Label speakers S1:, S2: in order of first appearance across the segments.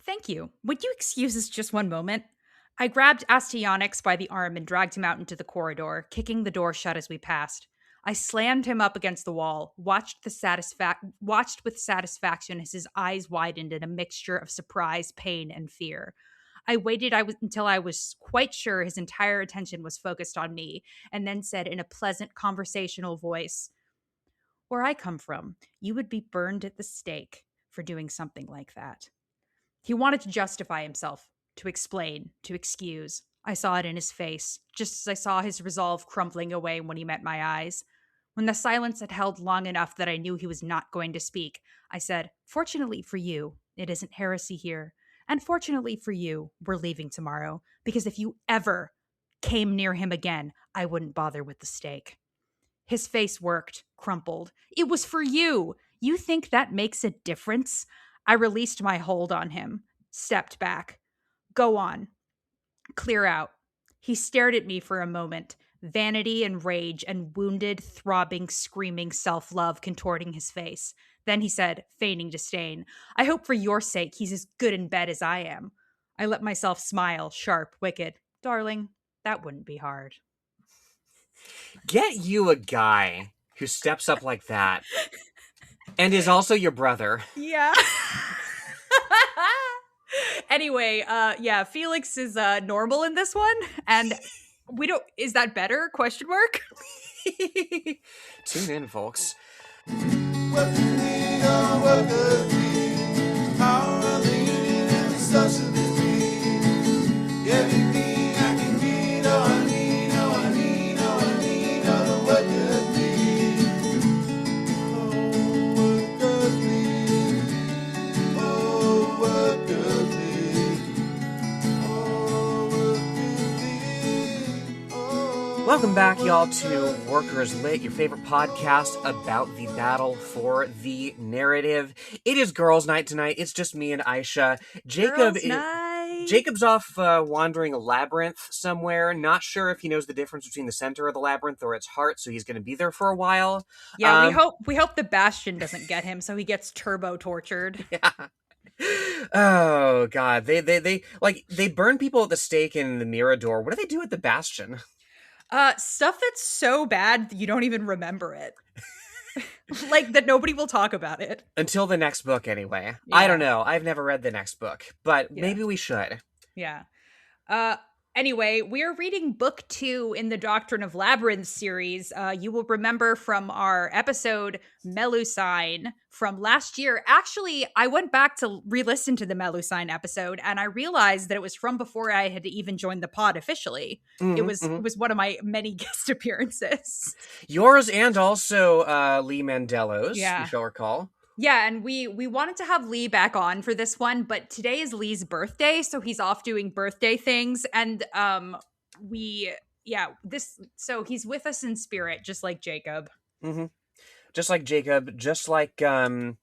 S1: Thank you. Would you excuse us just one moment? I grabbed Astyanax by the arm and dragged him out into the corridor, kicking the door shut as we passed. I slammed him up against the wall, watched with satisfaction as his eyes widened in a mixture of surprise, pain, and fear. I waited until I was quite sure his entire attention was focused on me, and then said in a pleasant conversational voice, "Where I come from, you would be burned at the stake for doing something like that." He wanted to justify himself, to explain, to excuse. I saw it in his face, just as I saw his resolve crumbling away when he met my eyes. When the silence had held long enough that I knew he was not going to speak, I said, "Fortunately for you, it isn't heresy here. And fortunately for you, we're leaving tomorrow, because if you ever came near him again, I wouldn't bother with the stake." His face worked, crumpled. "It was for you. You think that makes a difference?" I released my hold on him, stepped back. "Go on. Clear out." He stared at me for a moment, vanity and rage and wounded, throbbing, screaming self-love contorting his face. Then he said, feigning disdain, "I hope for your sake he's as good in bed as I am." I let myself smile, sharp, wicked. "Darling, that wouldn't be hard."
S2: Get you a guy who steps up like that and is also your brother.
S1: Yeah. Anyway, yeah, Felix is normal in this one, and we don't. Is that better? Question mark.
S2: Tune in, folks.
S3: What could be, oh, what could be? Power of the union and the socialist dream. Everything I can need, oh, I need, oh, I need, oh, I need, oh, what could be? Oh, what could be? Oh, what could be? Oh, what could be? Oh,
S2: Welcome back, y'all, to Workers Lit, your favorite podcast about the battle for the narrative. It is girls' night tonight. It's just me and Aisha.
S1: Girls' night.
S2: Jacob's off wandering a labyrinth somewhere. Not sure if he knows the difference between the center of the labyrinth or its heart, so he's going to be there for a while.
S1: Yeah, we hope the Bastion doesn't get him, so he gets turbo tortured.
S2: Yeah. Oh God, they burn people at the stake in the Mirador. What do they do at the Bastion?
S1: Stuff that's so bad you don't even remember it. Like that nobody will talk about it.
S2: Until the next book, anyway.
S1: Yeah.
S2: I don't know. I've never read the next book, but
S1: Yeah.
S2: maybe we should.
S1: Yeah. Anyway, we're reading book 2 in the Doctrine of Labyrinths series. You will remember from our episode Melusine from last year. Actually, I went back to re-listen to the Melusine episode, and I realized that it was from before I had even joined the pod officially. It was one of my many guest appearances.
S2: Yours and also Lee Mandelo's,
S1: Yeah.
S2: you shall recall.
S1: Yeah, and we wanted to have Lee back on for this one, but today is Lee's birthday, so he's off doing birthday things, and so he's with us in spirit, just like Jacob.
S2: Mm-hmm. Just like Jacob, just like the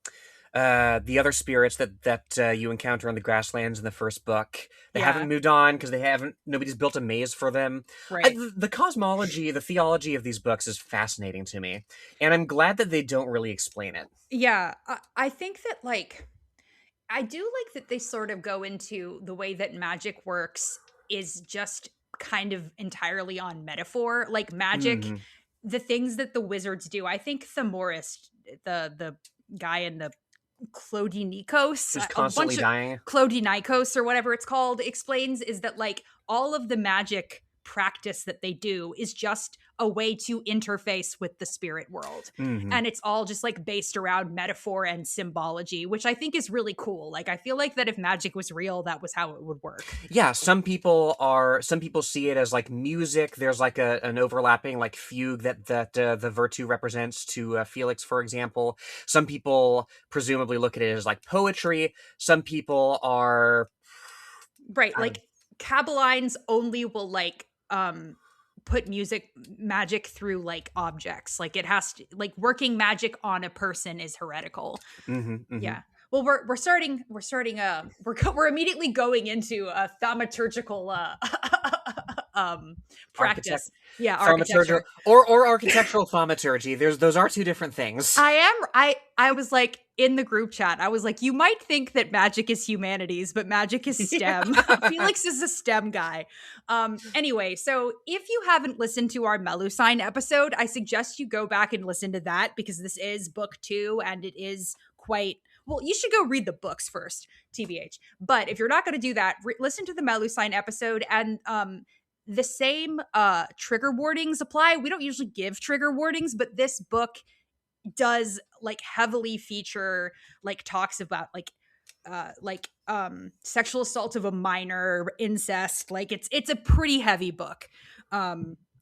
S2: other spirits that you encounter on the grasslands in the first book. They haven't moved on because nobody's built a maze for them.
S1: Right.
S2: The cosmology, the theology of these books is fascinating to me, and I'm glad that they don't really explain it.
S1: Yeah, I think that, like, I do like that they sort of go into the way that magic works is just kind of entirely on metaphor. Like, magic, the things that the wizards do. I think Thamorist, the guy in the Clodinikos,
S2: Who's constantly dying.
S1: Clodinikos or whatever it's called, explains is that, like, all of the magic practice that they do is just a way to interface with the spirit world. And it's all just like based around metaphor and symbology, which I think is really cool. Like, I feel like that if magic was real, that was how it would work.
S2: Yeah, some people see it as like music. There's like an overlapping like fugue that the Virtu represents to Felix, for example. Some people presumably look at it as like poetry. Some people are
S1: right, like Kabbalines only will like put magic through like objects. Like, it has to, like, working magic on a person is heretical. Yeah. Well, we're immediately going into a thaumaturgical practice. Yeah,
S2: Thaumaturgy
S1: architecture.
S2: or architectural thaumaturgy. Those are two different things.
S1: I was like in the group chat, I was like, you might think that magic is humanities, but magic is STEM. Felix is a STEM guy. Anyway, so if you haven't listened to our Melusine episode, I suggest you go back and listen to that because this is book 2 and it is quite well, you should go read the books first, TBH. But if you're not going to do that, listen to the Melusine episode and the same trigger warnings apply. We don't usually give trigger warnings, but this book does like heavily feature like talks about like sexual assault of a minor, incest. Like it's a pretty heavy book.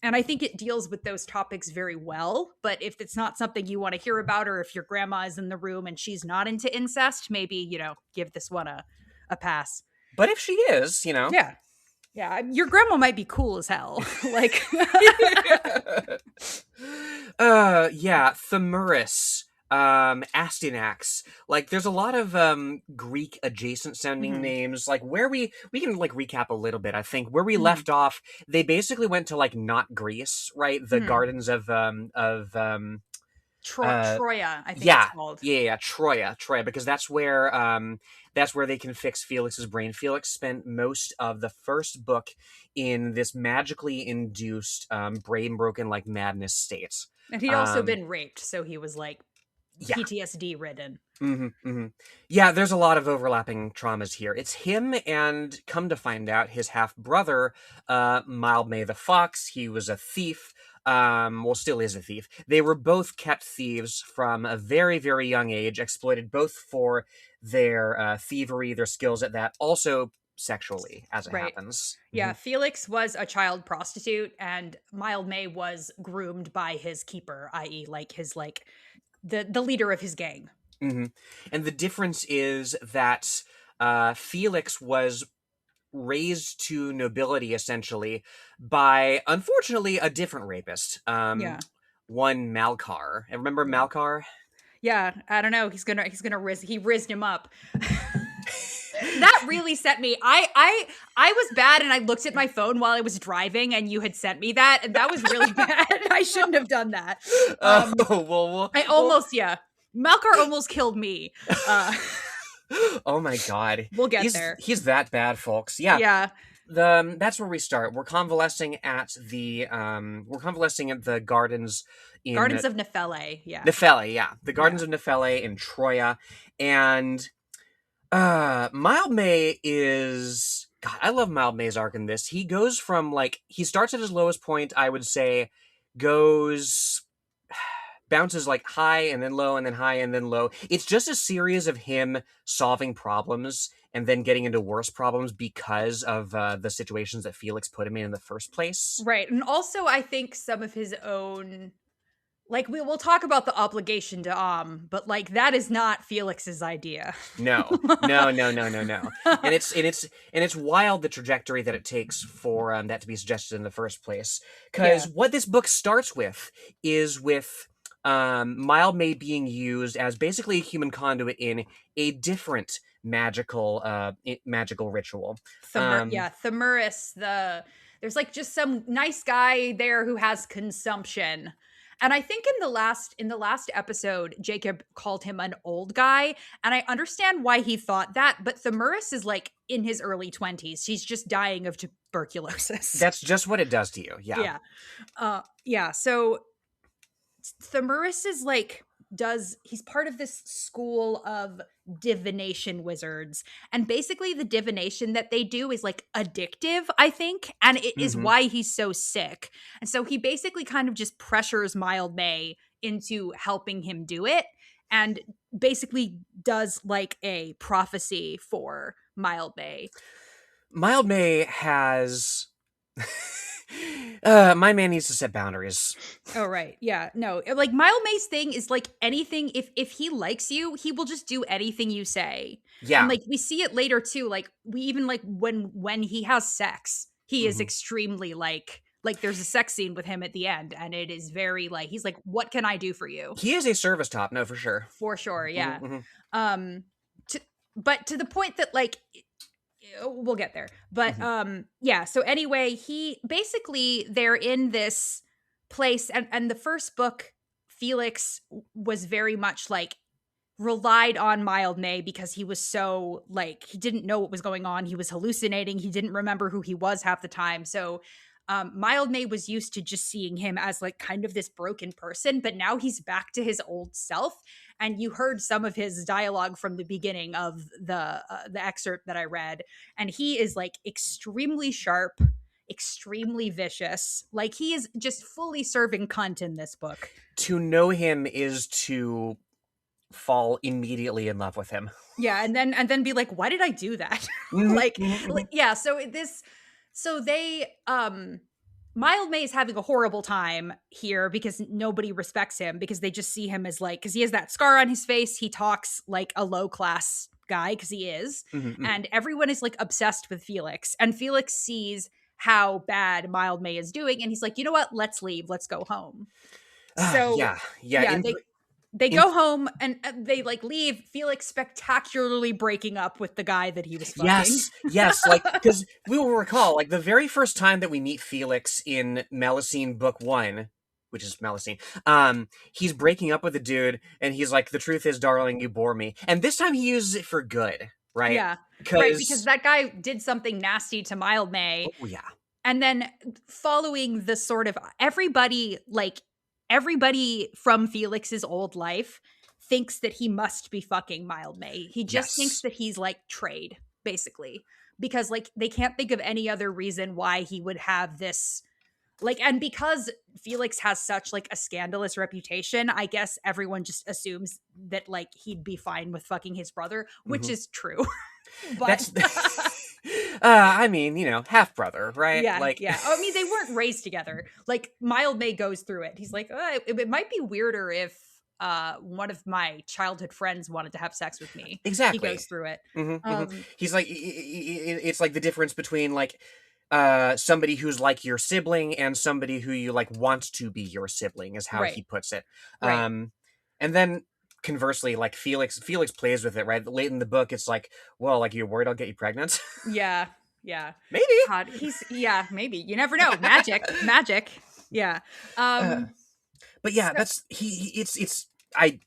S1: And I think it deals with those topics very well. But if it's not something you want to hear about, or if your grandma is in the room and she's not into incest, maybe, you know, give this one a pass.
S2: But if she is, you know.
S1: Yeah. Yeah. Your grandma might be cool as hell. Like,
S2: yeah, Thamurus, Astyanax. Like, there's a lot of Greek adjacent sounding names. Like, where we can like recap a little bit. I think where we left off, they basically went to like not Greece, right? The gardens of
S1: Troya, I think it's called.
S2: Yeah, Troya, because that's where they can fix Felix's brain. Felix spent most of the first book in this magically induced brain broken like madness state.
S1: And he'd also been raped, so he was like PTSD ridden.
S2: Yeah, there's a lot of overlapping traumas here. It's him and, come to find out, his half-brother, Mildmay the Fox. He was a thief. Well, still is a thief. They were both kept thieves from a very, very young age, exploited both for their thievery, their skills at that, also sexually, as it happens.
S1: Yeah, Felix was a child prostitute, and Mildmay was groomed by his keeper, i.e. like his like the leader of his gang.
S2: And the difference is that Felix was raised to nobility essentially by, unfortunately, a different rapist. One Malkar. And remember Malkar?
S1: Yeah, I don't know. He rizzed him up. That really set me. I was bad, and I looked at my phone while I was driving, and you had sent me that, and that was really bad. I shouldn't have done that. Malkar almost killed me.
S2: Oh my god.
S1: We'll get there.
S2: He's that bad, folks. Yeah. That's where we start. We're convalescing at the gardens in
S1: Gardens of Nephele, yeah.
S2: Nephele, yeah. The Gardens of Nephele in Troya. And Mildmay is, God, I love Mildmay's arc in this. He goes from like, he starts at his lowest point, I would say, bounces like high and then low and then high and then low. It's just a series of him solving problems and then getting into worse problems because of the situations that Felix put him in the first place.
S1: Right. And also I think some of his own, like we'll talk about the obligation to but like that is not Felix's idea.
S2: No. And it's wild the trajectory that it takes for that to be suggested in the first place. Because what this book starts with is with Mildmay being used as basically a human conduit in a different magical ritual.
S1: Thamurus, there's like just some nice guy there who has consumption. And I think in the last episode, Jacob called him an old guy, and I understand why he thought that, but Thamurus is like in his early 20s. He's just dying of tuberculosis.
S2: That's just what it does to you. Yeah.
S1: So Thamurus is like he's part of this school of divination wizards, and basically the divination that they do is like addictive, I think, and it is why he's so sick. And so he basically kind of just pressures Mildmay into helping him do it, and basically does like a prophecy for Mildmay.
S2: Mildmay has my man needs to set boundaries.
S1: Oh, right. Yeah. No, like Mildmay's thing is like anything. If he likes you, he will just do anything you say.
S2: Yeah.
S1: And like we see it later too. Like we even like when he has sex, he is extremely like there's a sex scene with him at the end, and it is very like he's like, what can I do for you?
S2: He is a service top, no, for sure.
S1: For sure, yeah. But to the point that like we'll get there. But yeah, so anyway, they're in this place, and the first book, Felix was very much like relied on Mildmay because he was so like he didn't know what was going on. He was hallucinating. He didn't remember who he was half the time. So Mildmay was used to just seeing him as like kind of this broken person, but now he's back to his old self. And you heard some of his dialogue from the beginning of the excerpt that I read, and he is like extremely sharp, extremely vicious. Like he is just fully serving cunt in this book.
S2: To know him is to fall immediately in love with him.
S1: Yeah, and then be like, why did I do that? like yeah, so they Mildmay is having a horrible time here because nobody respects him, because they just see him as like, because he has that scar on his face, he talks like a low class guy because he is, and everyone is like obsessed with Felix, and Felix sees how bad Mildmay is doing, and he's like, you know what, let's leave, let's go home. So they go home and they like leave Felix spectacularly breaking up with the guy that he was fucking.
S2: Yes, like, because we will recall, like, the very first time that we meet Felix in Melusine Book 1, which is Melusine, he's breaking up with a dude, and he's like, the truth is, darling, you bore me. And this time he uses it for good, right?
S1: Yeah, right, because that guy did something nasty to Mildmay.
S2: Oh, yeah.
S1: And then following the sort of everybody from Felix's old life thinks that he must be fucking Mildmay. He just thinks that he's like trade, basically, because like they can't think of any other reason why he would have this, like, and because Felix has such like a scandalous reputation, I guess everyone just assumes that like he'd be fine with fucking his brother, which is true. But
S2: I mean, you know, half brother, right?
S1: Yeah,
S2: like,
S1: yeah. I mean, they weren't raised together. Like, Mildmay goes through it. He's like, it might be weirder if one of my childhood friends wanted to have sex with me.
S2: Exactly.
S1: He goes through it.
S2: He's like, it's like the difference between like somebody who's like your sibling and somebody who you like want to be your sibling, is how he puts it.
S1: Right.
S2: And then conversely, like Felix plays with it, right? Late in the book, it's like, well, like, you're worried I'll get you pregnant?
S1: Yeah.
S2: Maybe.
S1: God, maybe. You never know. Magic. Yeah.
S2: But yeah, so, I'm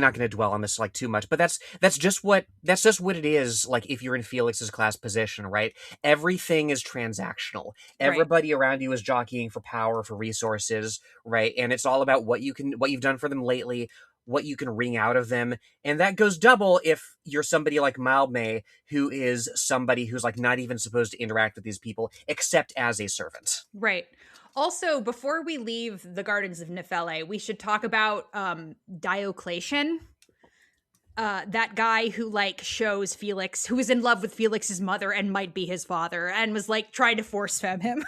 S2: not going to dwell on this like too much, but that's just what it is. Like, if you're in Felix's class position, right? Everything is transactional. Everybody around you is jockeying for power, for resources, right? And it's all about what you've done for them lately, what you can wring out of them. And that goes double if you're somebody like Mildmay, who is somebody who's like not even supposed to interact with these people except as a servant.
S1: Right. Also, before we leave the Gardens of Nephele, we should talk about Diocletian. That guy who like shows Felix, who is in love with Felix's mother and might be his father, and was like trying to force femme him.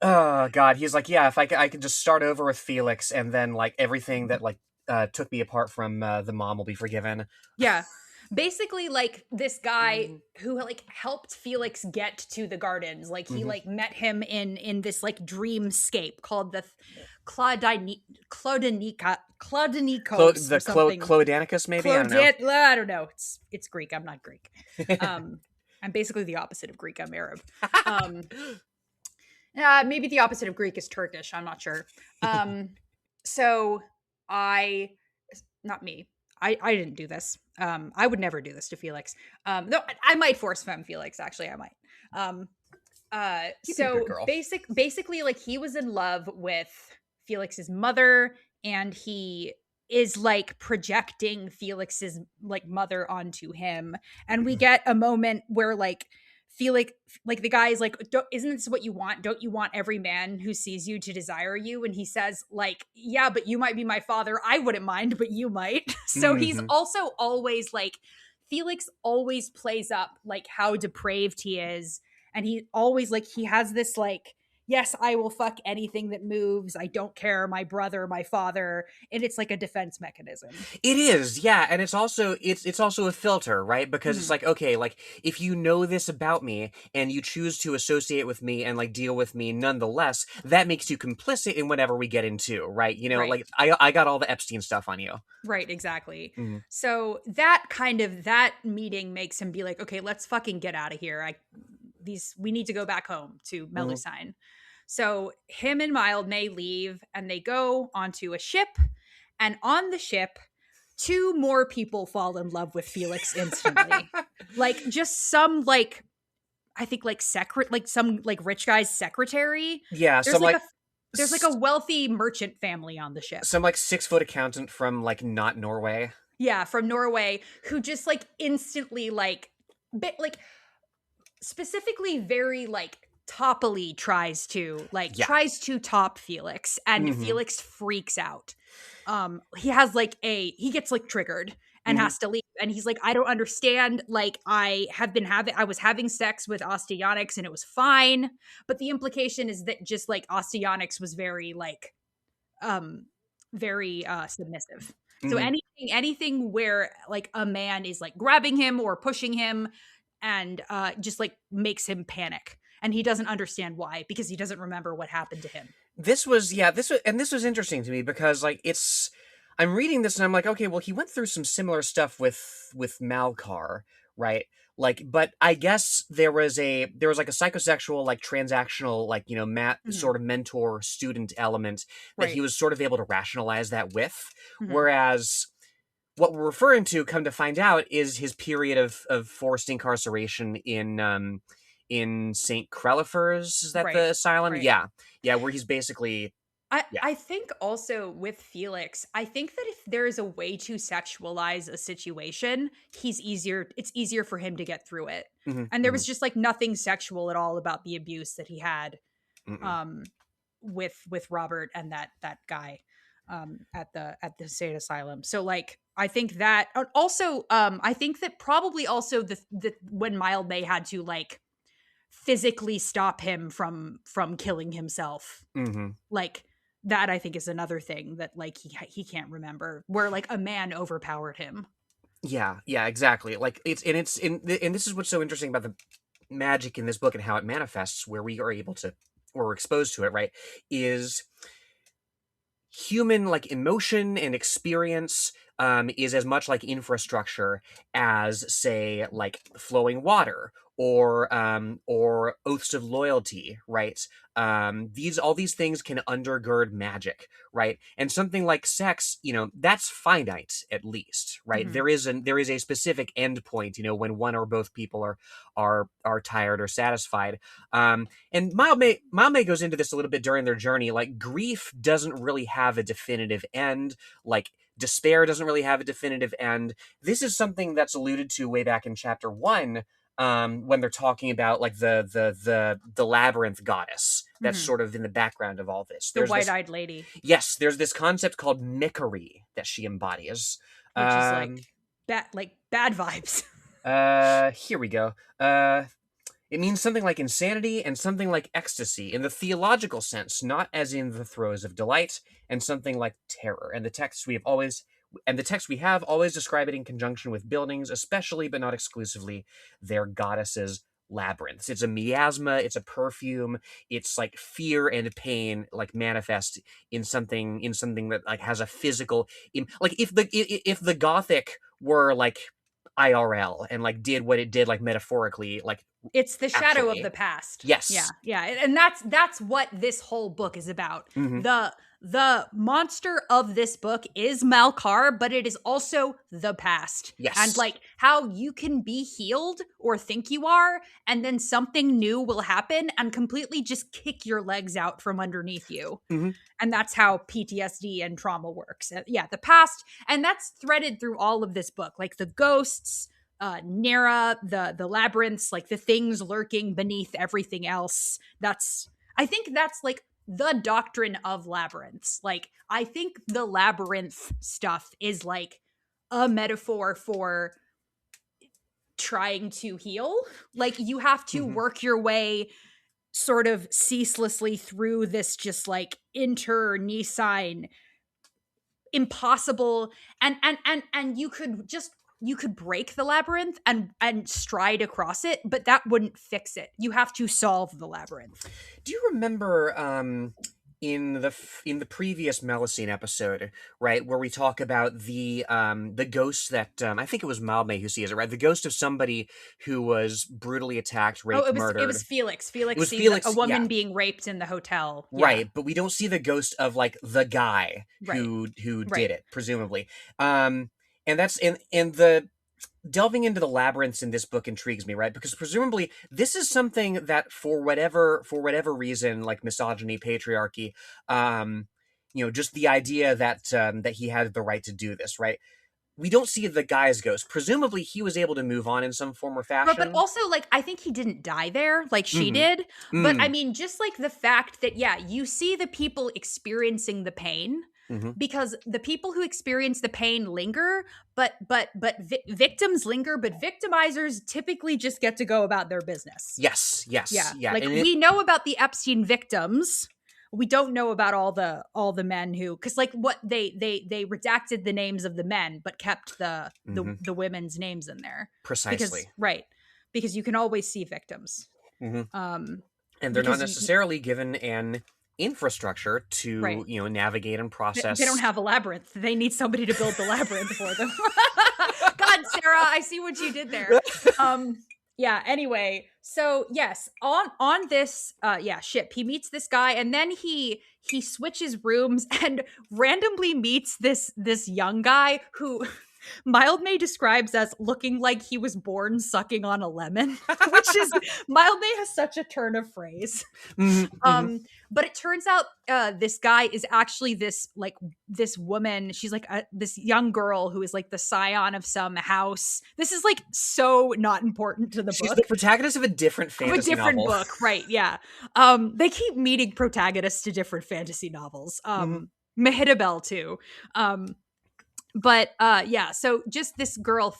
S2: Oh God, he's like, yeah, if I could just start over with Felix, and then like everything that like took me apart from the mom will be forgiven.
S1: Yeah. Basically, like, this guy who like helped Felix get to the gardens, like he like met him in this like dreamscape called the Clodanicos or something.
S2: Clodanicus, maybe? I
S1: don't know. It's Greek. I'm not Greek. I'm basically the opposite of Greek. I'm Arab. Maybe the opposite of Greek is Turkish. I'm not sure. So not me. I didn't do this. I would never do this to Felix. Though I might force femme Felix. Actually, I might. So basically, like, he was in love with Felix's mother, and he is like projecting Felix's like mother onto him. And we get a moment where like Felix, like, the guy is like, isn't this what you want? Don't you want every man who sees you to desire you? And he says like, yeah, but you might be my father. I wouldn't mind, but you might. So he's also always like, Felix always plays up like how depraved he is. And he always like, he has this like, yes, I will fuck anything that moves. I don't care, my brother, my father. And it's like a defense mechanism.
S2: It is, yeah, and it's also a filter, right? Because it's
S1: Mhm.
S2: like, okay, like if you know this about me and you choose to associate with me and like deal with me nonetheless, that makes you complicit in whatever we get into, right? You know,
S1: Right.
S2: like I got all the Epstein stuff on you.
S1: Right, exactly.
S2: Hmm.
S1: So that meeting makes him be like, okay, let's fucking get out of here. We need to go back home to
S2: Hmm.
S1: Melusine. So him and Mildmay leave and they go onto a ship. And on the ship, two more people fall in love with Felix instantly. Like just some like I think like some like rich guy's secretary.
S2: Yeah,
S1: There's
S2: some
S1: like
S2: like
S1: a there's like a wealthy merchant family on the ship.
S2: some like 6-foot accountant from like not Norway.
S1: Yeah, from Norway, who just like instantly like specifically very like toppily tries
S2: Yeah.
S1: to top Felix, and
S2: Hmm.
S1: Felix freaks out. He gets like triggered and
S2: Hmm.
S1: has to leave, and he's like, I don't understand, like I was having sex with Osteonyx and it was fine, but the implication is that just like Osteonyx was very like very submissive. So
S2: Hmm.
S1: anything where like a man is like grabbing him or pushing him and just like makes him panic, and he doesn't understand why because he doesn't remember what happened to him.
S2: This was interesting to me because like I'm reading this and I'm like, okay, well he went through some similar stuff with Malkar, right? Like, but I guess there was like a psychosexual, like transactional, like, you know,
S1: Mhm.
S2: sort of mentor student element that he
S1: Right.
S2: was sort of able to rationalize that with.
S1: Mhm.
S2: Whereas what we're referring to, come to find out, is his period of forced incarceration in St. Crelifers. Is that
S1: Right.
S2: the asylum?
S1: Right.
S2: Yeah. Yeah, where he's basically yeah.
S1: I think also with Felix, I think that if there is a way to sexualize a situation, it's easier for him to get through it.
S2: Hmm.
S1: And there
S2: Hmm.
S1: was just like nothing sexual at all about the abuse that he had
S2: Mm-mm.
S1: um with Robert and that guy at the state asylum. So like I think that also I think that probably also the when Mildmay had to like physically stop him from killing himself,
S2: Hmm.
S1: like that I think is another thing that like he can't remember, where like a man overpowered him.
S2: Yeah, yeah, exactly. Like and this is what's so interesting about the magic in this book and how it manifests, where we are able to, or we're exposed to it, right? Is human like emotion and experience is as much like infrastructure as, say, like flowing water or oaths of loyalty, right? These all these things can undergird magic, right? And something like sex, you know, that's finite at least, right?
S1: Mhm.
S2: There is a specific end point, you know, when one or both people are tired or satisfied. And Mildmay goes into this a little bit during their journey. Like, grief doesn't really have a definitive end. Like, despair doesn't really have a definitive end. This is something that's alluded to way back in chapter 1, when they're talking about like the labyrinth goddess that's
S1: Mhm.
S2: sort of in the background of all this.
S1: The
S2: There's this
S1: white-eyed lady,
S2: Yes, there's this concept called mickery that she embodies.
S1: which is like
S2: Um,
S1: bad vibes.
S2: Here we go. It means something like insanity and something like ecstasy in the theological sense, not as in the throes of delight, and something like terror. And the text we have always describe it in conjunction with buildings, especially but not exclusively their goddesses' labyrinths. It's a miasma, it's a perfume, it's like fear and pain like manifest in something that like has a physical like if the Gothic were like IRL and like did what it did like metaphorically, like
S1: It's the shadow of
S2: actually.
S1: the past. Yeah,
S2: Yes.
S1: yeah, and that's what this whole book is about.
S2: Hmm.
S1: The monster of this book is Malkar, but it is also the past. And
S2: Yes.
S1: like how you can be healed or think you are, and then something new will happen and completely just kick your legs out from underneath you.
S2: Hmm.
S1: And that's how PTSD and trauma works. Yeah, the past, and that's threaded through all of this book, like the ghosts, Nera, the labyrinths, like the things lurking beneath everything else. I think that's like the doctrine of labyrinths. Like I think the labyrinth stuff is like a metaphor for trying to heal. Like you have to
S2: Hmm.
S1: work your way sort of ceaselessly through this just like internecine impossible, and you could break the labyrinth and stride across it, but that wouldn't fix it. You have to solve the labyrinth.
S2: Do you remember in the previous Melusine episode, right, where we talk about the ghost that I think it was Malme who sees it, right? The ghost of somebody who was brutally attacked, raped, murdered.
S1: It was Felix. Felix
S2: It was
S1: sees
S2: Felix,
S1: a woman
S2: yeah.
S1: being raped in the hotel. Yeah.
S2: Right, but we don't see the ghost of like the guy who
S1: Right.
S2: did it, presumably. And that's in the delving into the labyrinths in this book intrigues me, right? Because presumably this is something that for whatever reason, like misogyny, patriarchy, just the idea that that he had the right to do this, right? We don't see the guy's ghost. Presumably he was able to move on in some form or fashion.
S1: But also, like, I think he didn't die there like she did. But I mean, just like the fact that, yeah, you see the people experiencing the pain, because the people who experience the pain linger, but victims linger, but victimizers typically just get to go about their business.
S2: Yes.
S1: Yeah. Like, we know about the Epstein victims. We don't know about all the men who, because like what they redacted the names of the men, but kept the women's names in there.
S2: Precisely.
S1: Because you can always see victims.
S2: And they're not necessarily given an infrastructure to navigate and process.
S1: They don't have a labyrinth. They need somebody to build the labyrinth for them. God, Sarah, I see what you did there. Yeah, anyway, so yes, on this ship, he meets this guy, and then he switches rooms and randomly meets this young guy who Mildmay describes as looking like he was born sucking on a lemon, which is, Mildmay has such a turn of phrase. But it turns out this guy is actually this woman. She's like this young girl who is like the scion of some house. This is like so not important to the book.
S2: She's the protagonist of a different fantasy novel.
S1: Book, right? Yeah. They keep meeting protagonists to different fantasy novels. Mehitabel too. But so just this girl,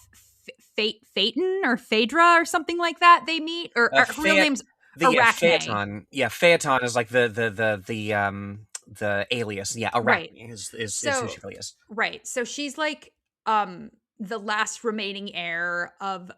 S1: Phaeton or Phaedra or something like that, they meet, or her real name's
S2: Arachne. Yeah, Phaeton is like the alias. Yeah, Arachne is who she really is.
S1: Right. So she's like the last remaining heir of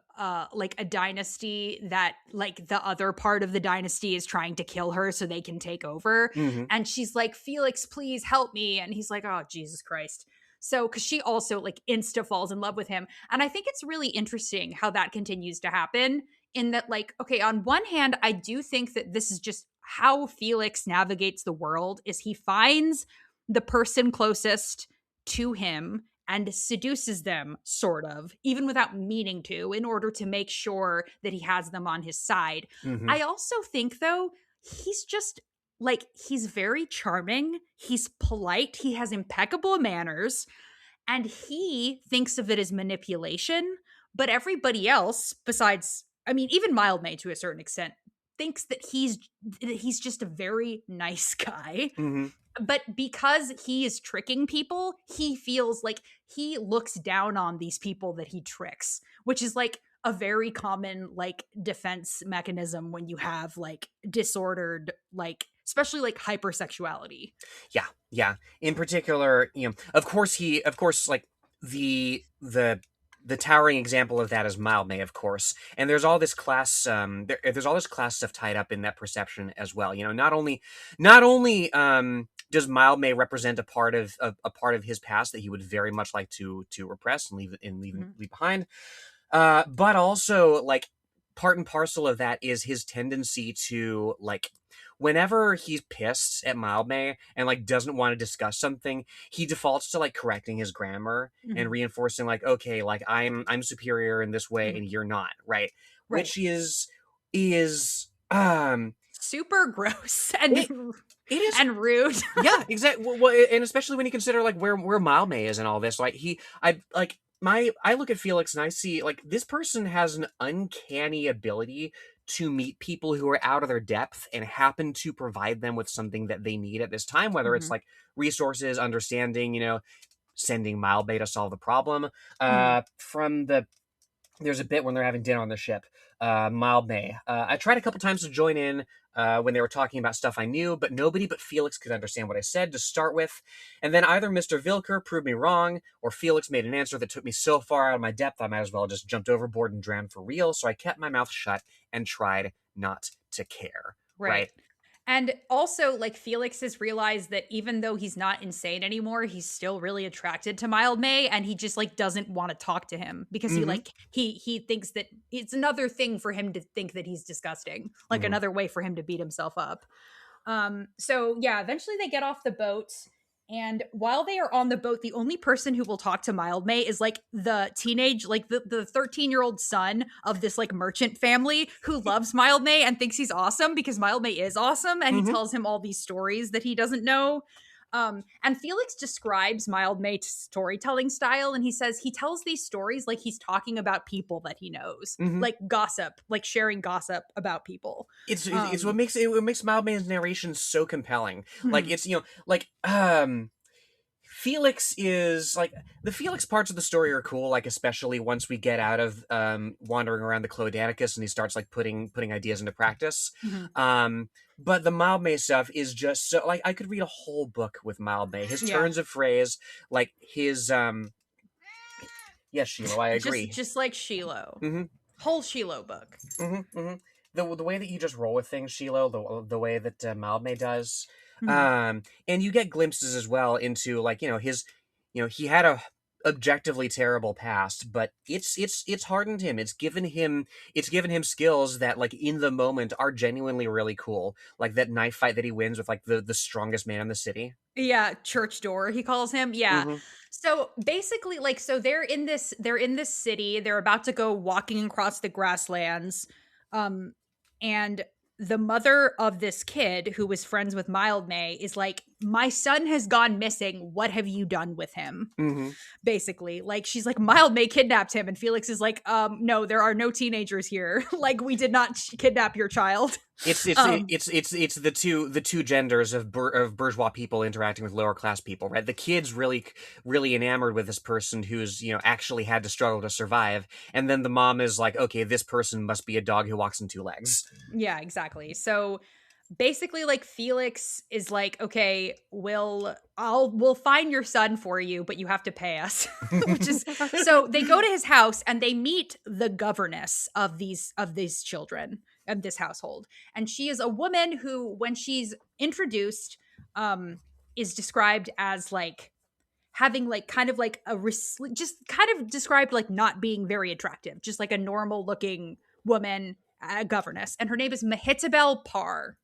S1: like a dynasty that like the other part of the dynasty is trying to kill her so they can take over. And she's like, Felix, please help me. And he's like, oh, Jesus Christ. So, because she also like insta falls in love with him. And I think it's really interesting how that continues to happen, in that, like, okay, on one hand, I do think that this is just how Felix navigates the world, is he finds the person closest to him and seduces them, sort of, even without meaning to, in order to make sure that he has them on his side. I also think, though, he's just like, he's very charming, he's polite, he has impeccable manners, and he thinks of it as manipulation. But everybody else, besides, I mean, even Mildmay to a certain extent, thinks that he's just a very nice guy. But because he is tricking people, he feels like he looks down on these people that he tricks, which is like a very common like defense mechanism when you have like disordered, like, especially like hypersexuality.
S2: Yeah. In particular, of course, like the towering example of that is Mildmay, of course. And there's all this class, there's all this class stuff tied up in that perception as well. Not only does Mildmay represent a part of his past that he would very much like to repress and leave behind, but also like part and parcel of that is his tendency to like, whenever he's pissed at Mildmay and like doesn't want to discuss something, he defaults to like correcting his grammar and reinforcing like, okay, like I'm superior in this way and you're not, right? Which is
S1: super gross and it is and rude.
S2: Yeah, exactly. Well, and especially when you consider like where Mildmay is and all this, like I look at Felix and I see like this person has an uncanny ability to meet people who are out of their depth and happen to provide them with something that they need at this time, whether it's like resources, understanding, sending Mildmay to solve the problem. From the there's a bit when they're having dinner on the ship. Mild May. I tried a couple times to join in when they were talking about stuff I knew, but nobody but Felix could understand what I said to start with. And then either Mr. Vilker proved me wrong, or Felix made an answer that took me so far out of my depth I might as well just jumped overboard and drowned for real. So I kept my mouth shut and tried not to care. Right?
S1: And also, like, Felix has realized that even though he's not insane anymore, he's still really attracted to Mild May, and he just like doesn't want to talk to him because he thinks that it's another thing for him to think that he's disgusting, like another way for him to beat himself up. So yeah, eventually they get off the boat. And while they are on the boat, the only person who will talk to Mild May is like the teenage, like the 13-year-old son of this like merchant family who loves Mild May and thinks he's awesome because Mild May is awesome. And he tells him all these stories that he doesn't know. And Felix describes Mild May's storytelling style, and he says he tells these stories like he's talking about people that he knows, like gossip, like sharing gossip about people.
S2: It's what makes Mild May's narration so compelling. Like it's Felix is like the Felix parts of the story are cool, like especially once we get out of wandering around the Clodanicus and he starts like putting ideas into practice. But the Mild May stuff is just so like I could read a whole book with Mild May. His turns of phrase, like his yes, Shiloh, I agree.
S1: Just like Shiloh. Whole Shiloh book.
S2: The way that you just roll with things, Shiloh, the way that Mild May does. And you get glimpses as well into like, his, he had a objectively terrible past, but it's hardened him. It's given him skills that like in the moment are genuinely really cool. Like that knife fight that he wins with like the strongest man in the city.
S1: Yeah, Church Door, he calls him. Yeah. So basically, like, so they're in this city. They're about to go walking across the grasslands. And the mother of this kid who was friends with Mild May is like, my son has gone missing. What have you done with him? Basically, like, she's like, Mild May kidnapped him. And Felix is like, no, there are no teenagers here. Like, we did not kidnap your child.
S2: It's the two genders of bourgeois people interacting with lower class people, right? The kid's really enamored with this person who's actually had to struggle to survive, and then the mom is like, okay, this person must be a dog who walks on two legs.
S1: Yeah, exactly. So basically, like, Felix is like, okay, we'll find your son for you, but you have to pay us. Which is so they go to his house and they meet the governess of these children of this household, and she is a woman who, when she's introduced, is described as like having like kind of like just kind of described like not being very attractive, just like a normal looking woman, a governess, and her name is Mehitabel Parr.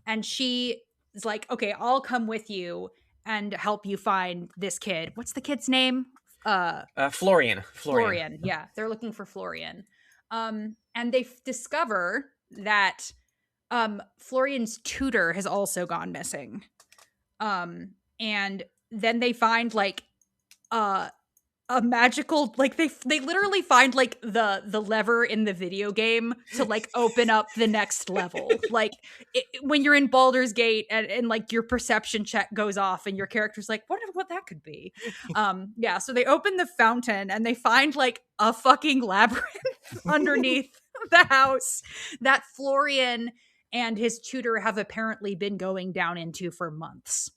S1: And she is like, okay, I'll come with you and help you find this kid. What's the kid's name?
S2: Florian.
S1: Florian. Yeah, they're looking for Florian. And they discover that Florian's tutor has also gone missing. And then they find like a magical, like they literally find like the lever in the video game to like open up the next level. Like when you're in Baldur's Gate and like your perception check goes off and your character's like, what that could be. Yeah, so they open the fountain and they find like a fucking labyrinth underneath the house that Florian and his tutor have apparently been going down into for months.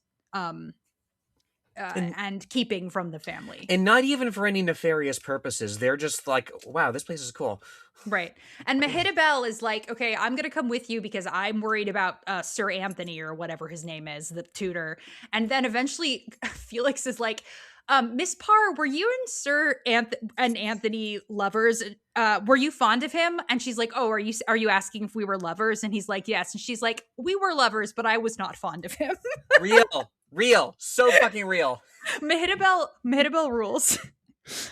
S1: And keeping from the family.
S2: And not even for any nefarious purposes. They're just like, wow, this place is cool.
S1: Right. And Mehitabel is like, okay, I'm going to come with you because I'm worried about Sir Anthony or whatever his name is, the tutor. And then eventually Felix is like, Miss Parr, were you and Sir Anthony lovers? Were you fond of him? And she's like, oh, are you asking if we were lovers? And he's like, yes. And she's like, we were lovers, but I was not fond of him.
S2: Real. So fucking real.
S1: Mehitabel rules.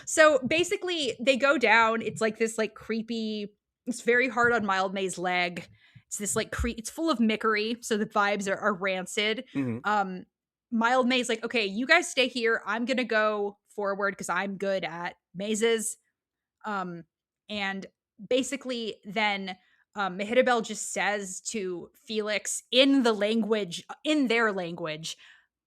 S1: So basically they go down. It's like this like creepy, it's very hard on Mild May's leg. It's this like it's full of mickery. So the vibes are rancid. Mild May's like, okay, you guys stay here. I'm going to go forward because I'm good at mazes. And basically then Mehitabel just says to Felix in their language,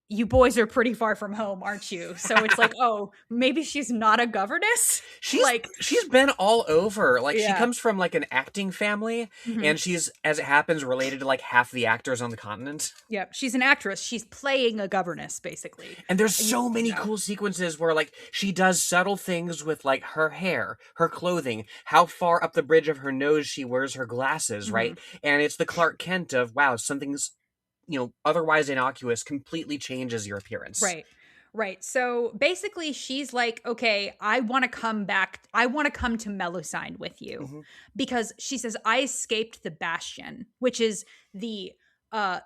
S1: you boys are pretty far from home, aren't you? So it's like, oh, maybe she's not a governess.
S2: She's been all over. Like, she
S1: Yeah.
S2: comes from like an acting family, and she's, as it happens, related to like half the actors on the continent.
S1: Yep, she's an actress. She's playing a governess, basically.
S2: And there's so many cool sequences where like she does subtle things with like her hair, her clothing, how far up the bridge of her nose she wears her glasses, right? And it's the Clark Kent of, wow, something's, otherwise innocuous completely changes your appearance.
S1: Right. So basically she's like, okay, I want to come back. I want to come to Melusine with you because she says, I escaped the Bastion, which is the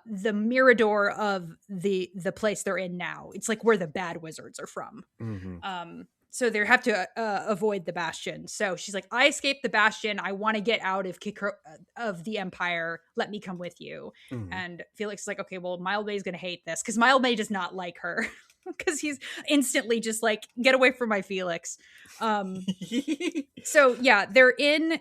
S1: Mirador of the place they're in now. It's like where the bad wizards are from. So they have to avoid the Bastion. So she's like, I escaped the Bastion. I want to get out of the Empire. Let me come with you. And Felix is like, okay, well, Mildmay's going to hate this because Mildmay does not like her because he's instantly just like, get away from my Felix. So yeah, they're in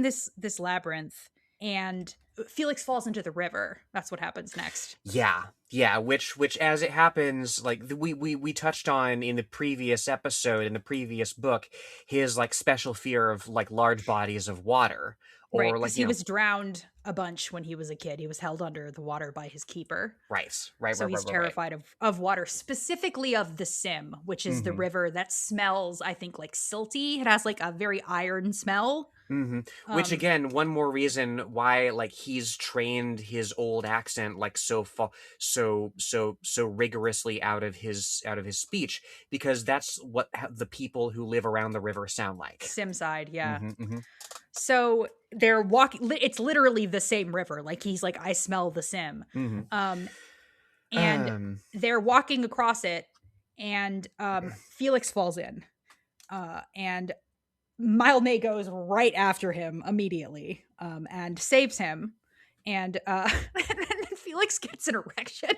S1: this labyrinth, and Felix falls into the river. That's what happens next.
S2: Yeah, which as it happens, like we touched on in the previous episode, in the previous book, his like special fear of like large bodies of water. Or
S1: right,
S2: like
S1: he was drowned a bunch when he was a kid. He was held under the water by his keeper.
S2: Right.
S1: So he's terrified of water, specifically of the Sim, which is the river that smells, I think, like silty. It has like a very iron smell.
S2: Which again, one more reason why like he's trained his old accent like so rigorously out of his speech, because that's what the people who live around the river sound like.
S1: Sim side, yeah. So they're walking. It's literally the same river. Like he's like, I smell the Sim. And they're walking across it, and Felix falls in, and Mildmay goes right after him immediately, and saves him, and then Felix gets an erection,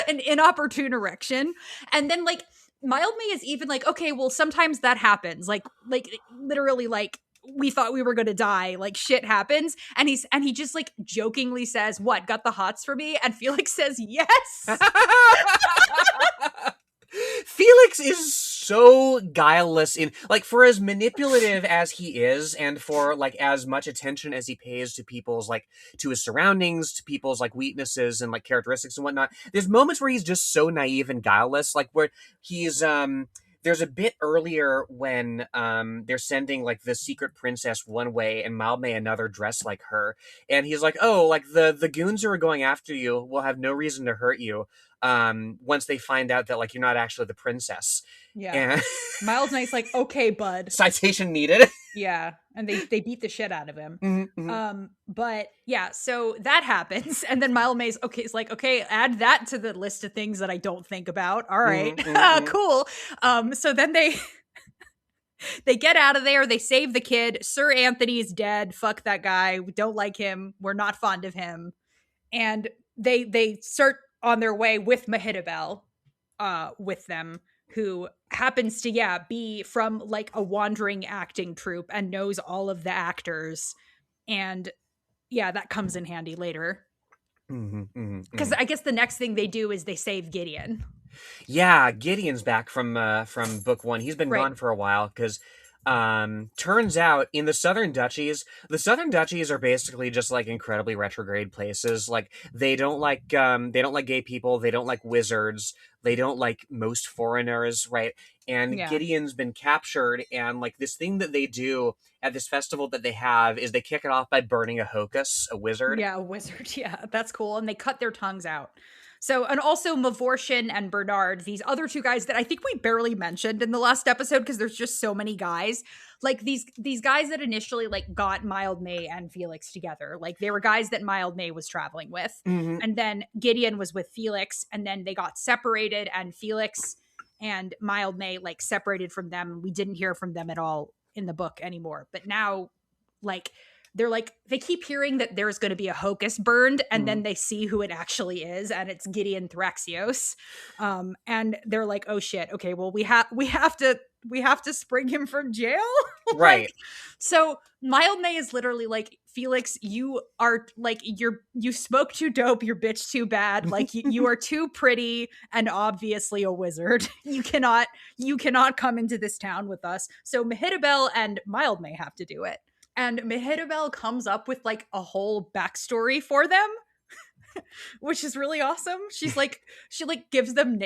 S1: an inopportune erection, and then like Mildmay is even like, okay, well, sometimes that happens, like literally, like we thought we were gonna die, like shit happens, and he just like jokingly says, "What, got the hots for me?" And Felix says, "Yes."
S2: Felix is so guileless in like, for as manipulative as he is, and for like as much attention as he pays to people's like to his surroundings, to people's like weaknesses and like characteristics and whatnot. There's moments where he's just so naive and guileless, like where he's there's a bit earlier when they're sending like the secret princess one way and Mildmay another dressed like her, and he's like, oh, like the goons who are going after you will have no reason to hurt you once they find out that like you're not actually the princess.
S1: Yeah.
S2: And
S1: Mildmay's like, okay, bud.
S2: Citation needed.
S1: Yeah. And they beat the shit out of him. But yeah, so that happens. And then Mildmay's is like, okay, add that to the list of things that I don't think about. All right. Cool. So then they get out of there. They save the kid. Sir Anthony is dead. Fuck that guy. We don't like him. We're not fond of him. And they start on their way with Mehitabel with them, who happens to, be from like a wandering acting troupe and knows all of the actors. And that comes in handy later. Because I guess the next thing they do is they save Gideon.
S2: Yeah, Gideon's back from book one. He's been gone for a while because turns out in the Southern Duchies are basically just like incredibly retrograde places. Like they don't like gay people, they don't like wizards, they don't like most foreigners, right? And Gideon's been captured, and like this thing that they do at this festival that they have is they kick it off by burning a hocus, a wizard. Yeah,
S1: a wizard. Yeah, that's cool. And they cut their tongues out. So, and also Mavorshan and Bernard, these other two guys that I think we barely mentioned in the last episode because there's just so many guys. Like these guys that initially like got Mildmay and Felix together. Like they were guys that Mildmay was traveling with. And then Gideon was with Felix, and then they got separated, and Felix and Mildmay like separated from them. We didn't hear from them at all in the book anymore. But now like they're like, they keep hearing that there's going to be a hocus burned, and then they see who it actually is, and it's Gideon Thraxios. And they're like, oh shit, okay, well we have to we have to spring him from jail.
S2: Right.
S1: So Mildmay is literally like, Felix, you are like, you smoke too dope, you're bitch too bad, like you are too pretty and obviously a wizard. You cannot come into this town with us. So Mehitabel and Mildmay have to do it. And Mehitabel comes up with like a whole backstory for them, which is really awesome. She's like, she like gives them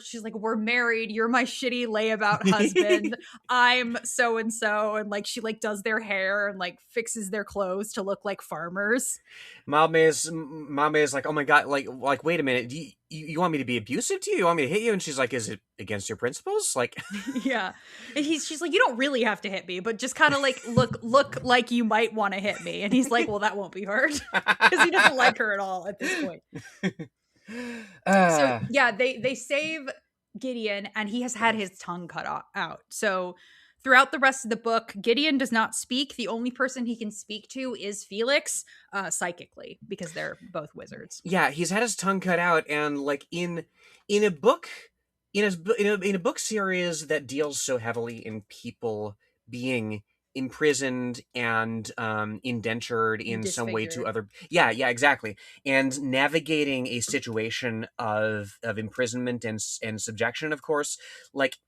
S1: she's like, we're married, you're my shitty layabout husband, I'm so and so, and like she like does their hair and like fixes their clothes to look like farmers.
S2: Mame is like, oh my god, like wait a minute, do you want me to be abusive to you? You want me to hit you? And she's like, is it against your principles? Like,
S1: yeah. And she's like, you don't really have to hit me, but just kind of like look like you might want to hit me. And he's like, well, that won't be hard, because he doesn't like her at all at this point. So yeah, they save Gideon, and he has had his tongue cut out. So throughout the rest of the book, Gideon does not speak. The only person he can speak to is Felix, psychically, because they're both wizards.
S2: Yeah, he's had his tongue cut out, and like in a book, in a book series that deals so heavily in people being imprisoned and indentured in some way to other, yeah, exactly, and navigating a situation of imprisonment and subjection, of course, like,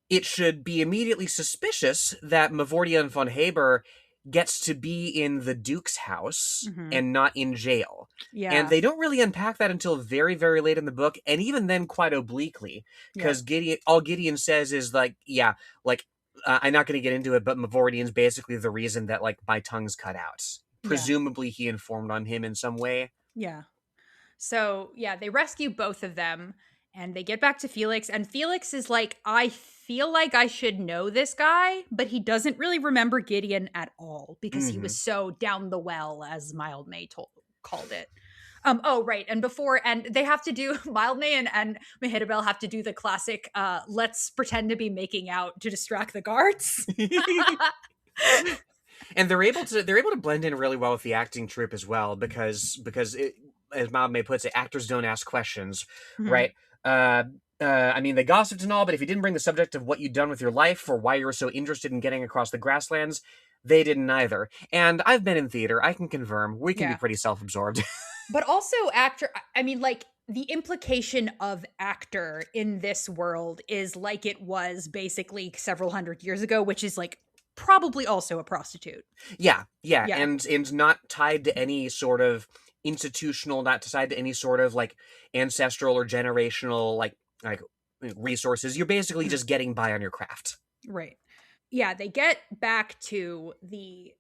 S2: it should be immediately suspicious that Mavortian von Haber gets to be in the Duke's house and not in jail.
S1: Yeah.
S2: And they don't really unpack that until very, very late in the book, and even then quite obliquely, because Gideon says is like, yeah, like, I'm not going to get into it, but Mavortian's basically the reason that like my tongue's cut out. Presumably he informed on him in some way.
S1: Yeah. So yeah, they rescue both of them. And they get back to Felix, and Felix is like, I feel like I should know this guy, but he doesn't really remember Gideon at all, because he was so down the well, as Mildmay called it. Oh, right. And they have to do, Mildmay and Mehitabel have to do the classic, let's pretend to be making out to distract the guards.
S2: And they're able to blend in really well with the acting troupe as well, because it, as Mildmay puts it, actors don't ask questions, right? I mean, they gossiped and all, but if you didn't bring the subject of what you'd done with your life or why you were so interested in getting across the grasslands, they didn't either. And I've been in theater. I can confirm we can be pretty self-absorbed.
S1: But also the implication of actor in this world is like it was basically several hundred years ago, which is like probably also a prostitute.
S2: Yeah. And not tied to any sort of institutional, not tied to any sort of like ancestral or generational like resources. You're basically just getting by on your craft.
S1: Right. Yeah, they get back to the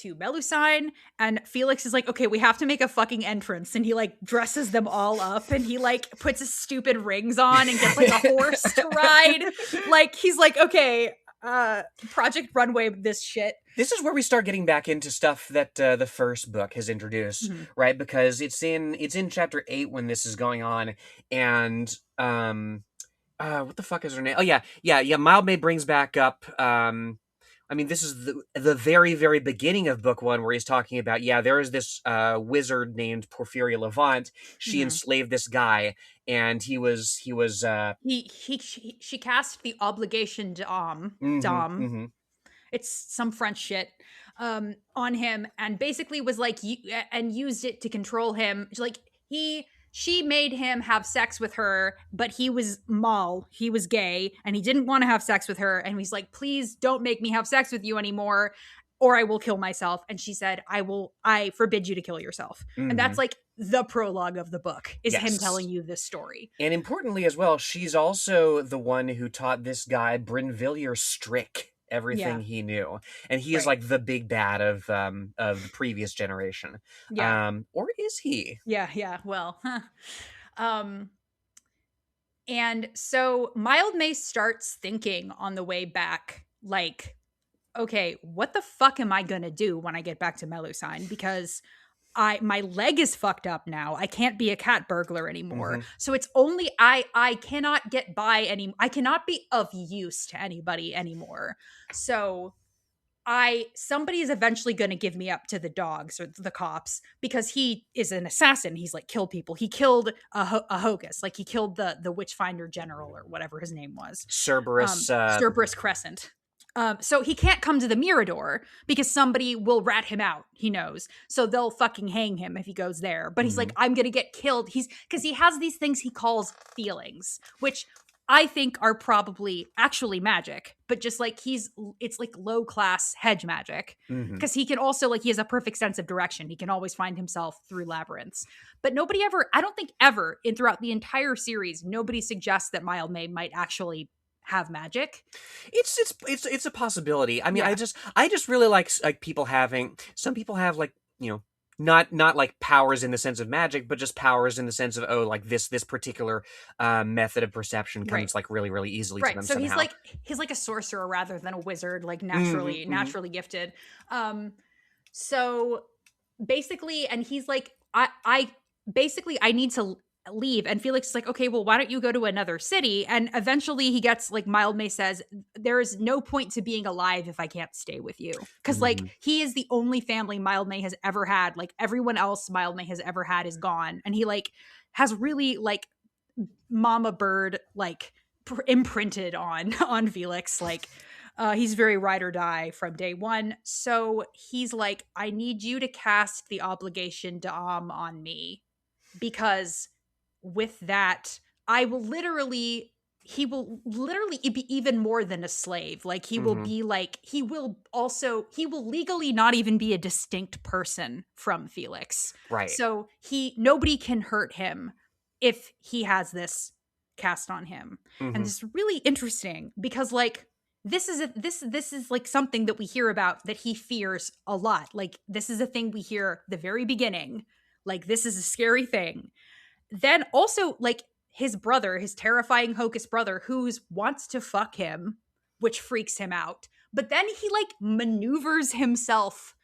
S1: to Melusine, and Felix is like, okay, we have to make a fucking entrance, and he like dresses them all up, and he like puts his stupid rings on and gets like a horse to ride. Like, he's like, okay, Project Runway this shit.
S2: This is where we start getting back into stuff that the first book has introduced, right? Because it's in chapter 8 when this is going on, and what the fuck is her name? Oh yeah. Mildmay brings back up. I mean, this is the very, very beginning of book 1 where he's talking about, there is this wizard named Porphyria Levant. She enslaved this guy, and she
S1: cast the obligation dom. It's some French shit on him, and basically was like, and used it to control him. Like she made him have sex with her, but he was he was gay, and he didn't want to have sex with her, and he's like, please don't make me have sex with you anymore, or I will kill myself. And she said, I forbid you to kill yourself. And that's like the prologue of the book, is him telling you this story.
S2: And importantly as well, she's also the one who taught this guy Brinvillier Strick everything he knew, and he is like the big bad of the previous generation. Or is he?
S1: Well, and so Mildmay starts thinking on the way back, like, okay, what the fuck am I gonna do when I get back to Melusine? Because my leg is fucked up now. I can't be a cat burglar anymore. So it's only I cannot get by I cannot be of use to anybody anymore. So somebody is eventually going to give me up to the dogs or the cops because he is an assassin. He's like killed people. He killed a Hogus. Like he killed the Witchfinder General or whatever his name was.
S2: Cerberus.
S1: Cerberus Crescent. So he can't come to the Mirador because somebody will rat him out. He knows. So they'll fucking hang him if he goes there. But he's like, I'm going to get killed. Because he has these things he calls feelings, which I think are probably actually magic, but just like it's like low class hedge magic because he can also he has a perfect sense of direction. He can always find himself through labyrinths, but nobody ever, I don't think ever throughout the entire series, nobody suggests that Mildmay might actually have magic.
S2: It's a possibility. I mean, I just really like people having, some people have not like powers in the sense of magic, but just powers in the sense of this particular method of perception comes really, really easily to them.
S1: So
S2: somehow.
S1: he's like a sorcerer rather than a wizard, like naturally gifted. So basically, and he's like, I need to leave, and Felix is like, okay, well, why don't you go to another city? And eventually he gets Mildmay says, there is no point to being alive if I can't stay with you, because he is the only family Mildmay has ever had. Like everyone else Mildmay has ever had is gone, and he has really mama bird imprinted on Felix. He's very ride or die from day one. So he's like, I need you to cast the obligation d'âme on me, because with that, he will literally be even more than a slave. He will be he will legally not even be a distinct person from Felix.
S2: Right.
S1: So nobody can hurt him if he has this cast on him. And this is really interesting because this is something that we hear about that he fears a lot. This is a thing we hear the very beginning. This is a scary thing. Then also his brother, his terrifying Hocus brother, who wants to fuck him, which freaks him out. But then he maneuvers himself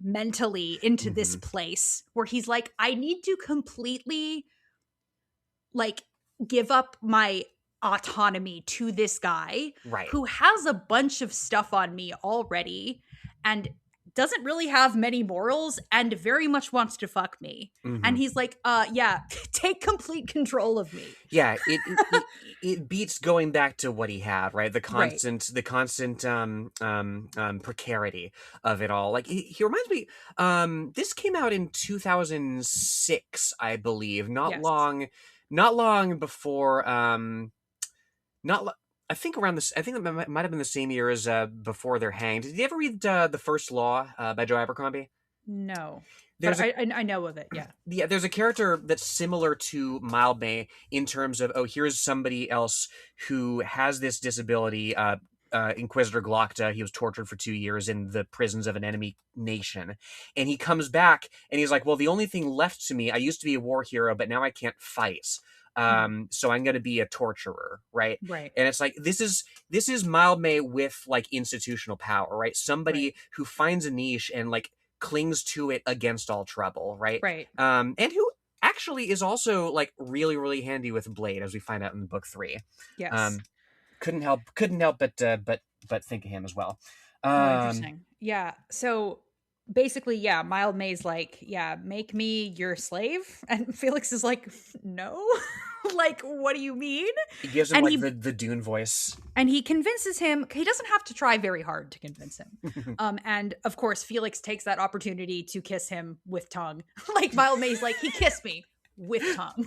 S1: mentally into this place where he's like, I need to completely give up my autonomy to this guy who has a bunch of stuff on me already and doesn't really have many morals and very much wants to fuck me. And he's like, yeah, take complete control of me.
S2: Yeah, it beats going back to what he had, right? The constant precarity of it all. He reminds me, this came out in 2006, I believe. Not long before, I think around this. I think that might have been the same year as Before They're Hanged. Did you ever read The First Law by Joe Abercrombie?
S1: No, but I know of it. Yeah,
S2: yeah. There's a character that's similar to Mildmay in terms of here's somebody else who has this disability. Inquisitor Glockta, he was tortured for 2 years in the prisons of an enemy nation, and he comes back and he's like, well, the only thing left to me, I used to be a war hero, but now I can't fight. So I'm going to be a torturer, right?
S1: Right.
S2: And it's this is Mildmay with institutional power, right? Somebody who finds a niche and clings to it against all trouble, right?
S1: Right.
S2: And who actually is also really, really handy with Blade, as we find out in book 3.
S1: Yes.
S2: Couldn't help but think of him as well.
S1: Interesting. Yeah. So basically, yeah, Mildmay's make me your slave, and Felix is like, no. What do you mean?
S2: He gives him the Dune voice,
S1: and he convinces him. He doesn't have to try very hard to convince him. And of course, Felix takes that opportunity to kiss him with tongue. Mildmay's he kissed me with tongue.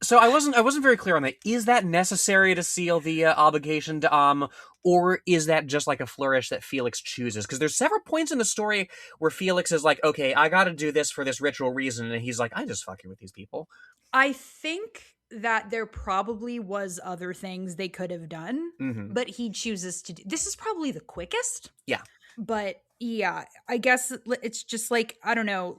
S2: So I wasn't very clear on that. Is that necessary to seal the obligation d'âme, or is that just a flourish that Felix chooses? Because there's several points in the story where Felix is like, okay, I got to do this for this ritual reason, and he's like, I'm just fucking with these people.
S1: I think that there probably was other things they could have done, but he chooses to do. This is probably the quickest.
S2: Yeah.
S1: But yeah, I guess it's just I don't know,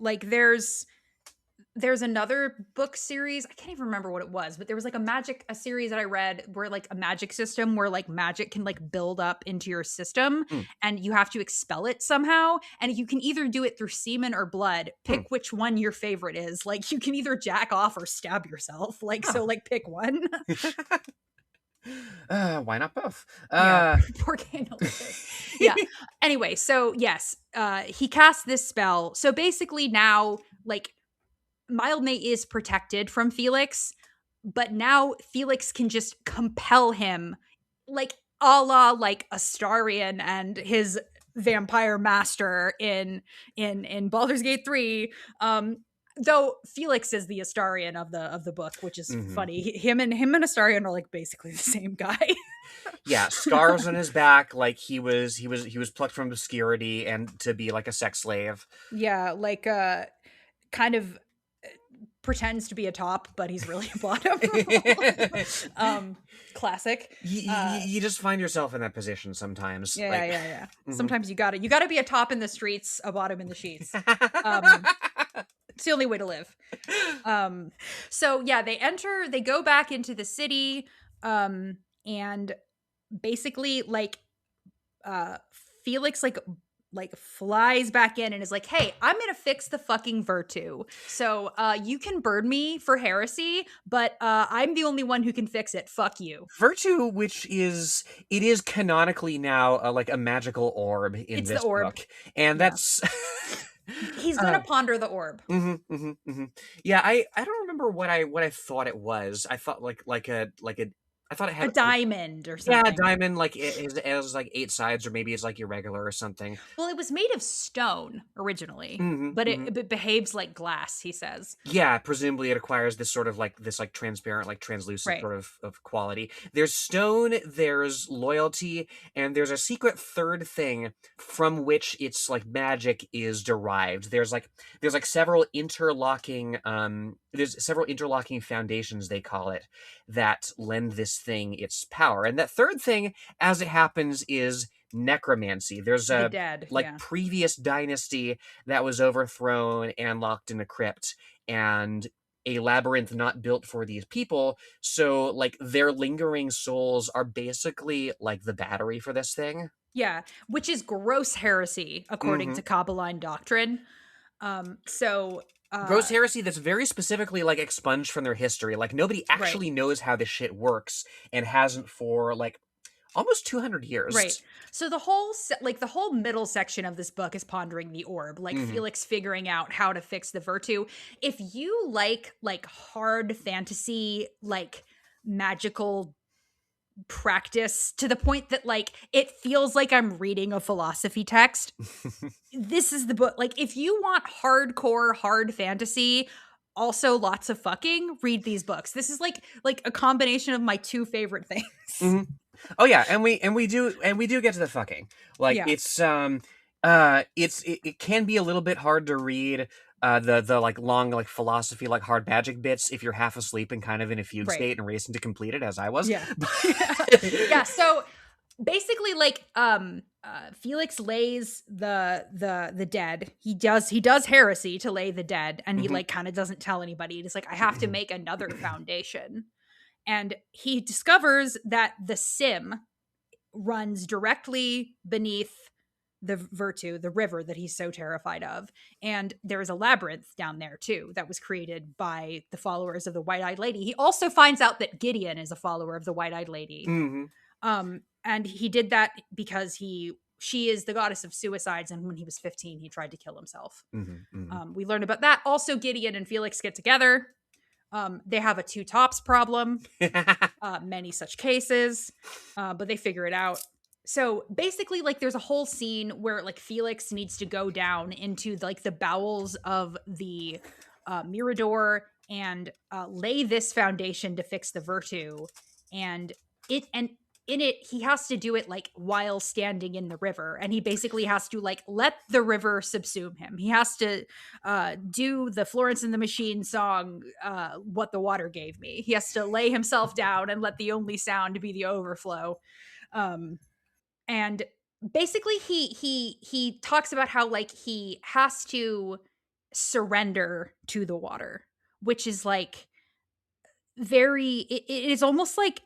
S1: there's another book series. I can't even remember what it was, but there was a series that I read where a magic system where magic can build up into your system and you have to expel it somehow. And you can either do it through semen or blood. Pick which one your favorite is. You can either jack off or stab yourself. So pick one.
S2: Why not both?
S1: Yeah, poor Candle. Yeah. Anyway, so yes, he casts this spell. So basically now, like, Mildmay is protected from Felix, but now Felix can just compel him, like a la like Astarion and his vampire master in Baldur's Gate 3. Though Felix is the Astarion of the book, which is funny. Him and Astarion are like basically the same guy.
S2: Yeah, scars on his back, like he was plucked from obscurity and to be like a sex slave.
S1: Yeah, like kind of pretends to be a top, but he's really a bottom. Classic.
S2: You just find yourself in that position sometimes.
S1: Yeah. Sometimes you gotta be a top in the streets, a bottom in the sheets. It's the only way to live. So yeah, they go back into the city, and basically like Felix like flies back in and is like, hey, I'm gonna fix the fucking Virtu, so you can burn me for heresy, but I'm the only one who can fix it. Fuck you.
S2: Virtu, which is canonically now like a magical orb in this book, and that's
S1: he's gonna ponder the orb.
S2: Yeah, I don't remember what I thought it was. I thought I thought it had
S1: a diamond or something.
S2: Yeah, a diamond, like it has like 8 sides, or maybe it's like irregular or something.
S1: Well, it was made of stone originally, but it behaves like glass, he says.
S2: Yeah, presumably it acquires this sort of like transparent, like translucent sort of quality. There's stone, there's loyalty, and there's a secret third thing from which its like magic is derived. There's several interlocking foundations, they call it, that lend this thing its power. And that third thing, as it happens, is necromancy. There's a previous dynasty that was overthrown and locked in a crypt, and a labyrinth not built for these people, so like their lingering souls are basically like the battery for this thing.
S1: Yeah, which is gross heresy according to Kabbaline doctrine.
S2: Gross heresy that's very specifically like expunged from their history. Like nobody actually knows how this shit works, and hasn't for like almost 200 years.
S1: Right. So the whole middle section of this book is pondering the orb, like Felix figuring out how to fix the Virtu. If you like hard fantasy, like magical practice to the point that like it feels like I'm reading a philosophy text, this is the book. Like if you want hardcore hard fantasy, also lots of fucking, read these books. This is like a combination of my two favorite things.
S2: Oh yeah, and we do get to the fucking. Like it can be a little bit hard to read the like long like philosophy like hard magic bits if you're half asleep and kind of in a fugue state and racing to complete it, as I was.
S1: Yeah. So basically like Felix lays the dead. He does heresy to lay the dead, and he like kind of doesn't tell anybody. He's like, I have to make another foundation. And he discovers that the Sim runs directly beneath the Virtu, the river that he's so terrified of. And there's a labyrinth down there too that was created by the followers of the White-Eyed Lady. He also finds out that Gideon is a follower of the White-Eyed Lady. And he did that because she is the goddess of suicides, and when he was 15 he tried to kill himself. We learned about that. Also, Gideon and Felix get together. They have a two tops problem, many such cases, but they figure it out. So basically, like, there's a whole scene where like Felix needs to go down into like the bowels of the Mirador and lay this foundation to fix the Virtu, and in it he has to do it like while standing in the river, and he basically has to like let the river subsume him. He has to do the Florence and the Machine song, What the Water Gave Me. He has to lay himself down and let the only sound be the overflow. And basically he talks about how like he has to surrender to the water, which is like it is almost like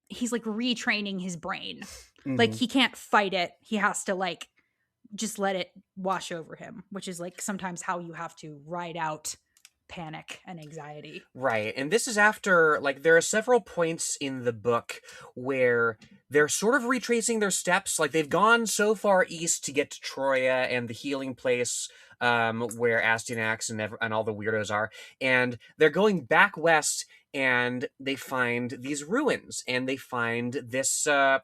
S1: he's like retraining his brain. Like he can't fight it. He has to like just let it wash over him, which is like sometimes how you have to ride out panic and anxiety.
S2: Right. And this is after, like, there are several points in the book where they're sort of retracing their steps. Like, they've gone so far east to get to Troia and the healing place where Astyanax and all the weirdos are. And they're going back west, and they find these ruins, and they find this I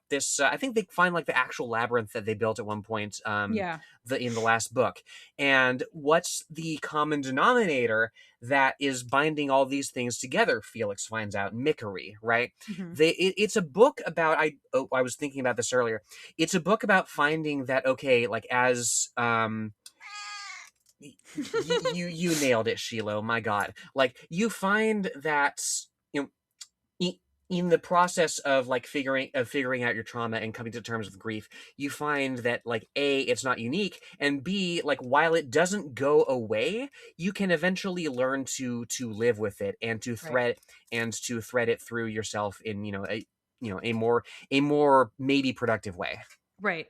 S2: think they find like the actual labyrinth that they built at one point
S1: Yeah.
S2: in the last book. And what's the common denominator that is binding all these things together? Felix finds out Mickery, right?
S1: Mhm.
S2: It's a book about, I was thinking about this earlier. It's a book about finding that, okay, like, as you nailed it, Shiloh. My God, like, you find that, you know, in the process of like figuring out your trauma and coming to terms with grief, you find that, like, A, it's not unique, and B, like, while it doesn't go away, you can eventually learn to live with it and to thread it through yourself in a more maybe productive way.
S1: Right.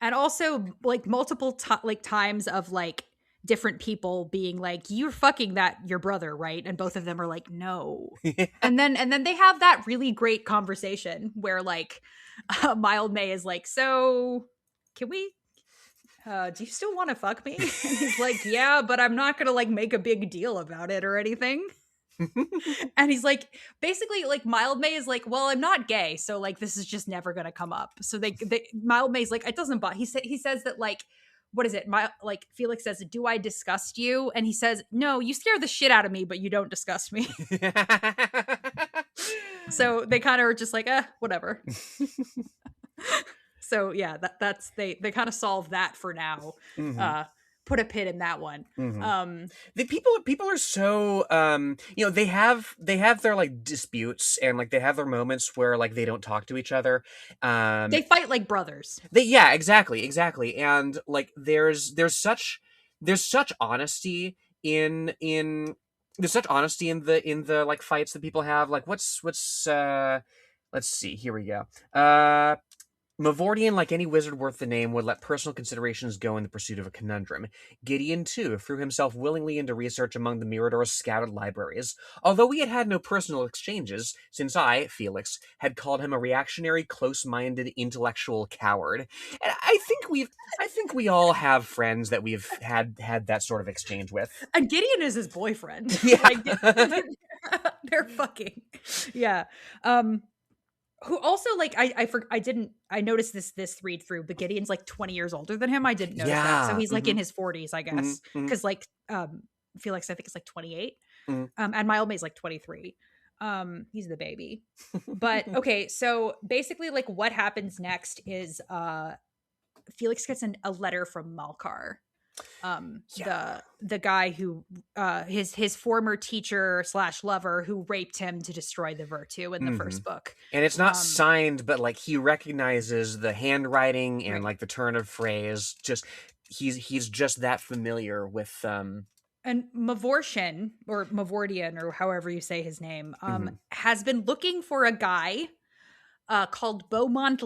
S1: And also like multiple times of like different people being like, you're fucking your brother, right? And both of them are like, no. And then they have that really great conversation where like Mild May is like, so can we do you still want to fuck me? And he's like, yeah, but I'm not gonna like make a big deal about it or anything. And he's like, basically, like, Mild May is like, well, I'm not gay, so like this is just never gonna come up. So they Mild May's like, it doesn't bother. He says that, like, what is it? Like, Felix says, do I disgust you? And he says, no, you scare the shit out of me, but you don't disgust me. So they kind of are just like, whatever. So yeah, that's they kind of solve that for now.
S2: Mm-hmm.
S1: Put a pin in that one.
S2: Mm-hmm. The people are so they have their like disputes, and like they have their moments where like they don't talk to each other.
S1: They fight like brothers.
S2: Exactly. And like there's such honesty in the like fights that people have. Like what's let's see, here we go. Mavordian, like any wizard worth the name, would let personal considerations go in the pursuit of a conundrum. Gideon, too, threw himself willingly into research among the Mirador's scattered libraries, although we had had no personal exchanges, since I, Felix, had called him a reactionary, close-minded, intellectual coward. And I think we all have friends that we've had that sort of exchange with.
S1: And Gideon is his boyfriend.
S2: Yeah.
S1: Like, they're fucking. Yeah. Who also, like, I noticed this read through, but Gideon's like 20 years older than him. I didn't notice that. So he's like in his 40s, I guess. Because like Felix, I think, is like 28. And Mild May's like 23. He's the baby. But okay, so basically like what happens next is Felix gets a letter from Malkar. The guy who his former teacher / lover who raped him to destroy the Virtu in the first book. And it's not
S2: signed, but like he recognizes the handwriting and like the turn of phrase. Just he's just that familiar with
S1: and Mavortian or Mavordian or however you say his name has been looking for a guy called Beaumont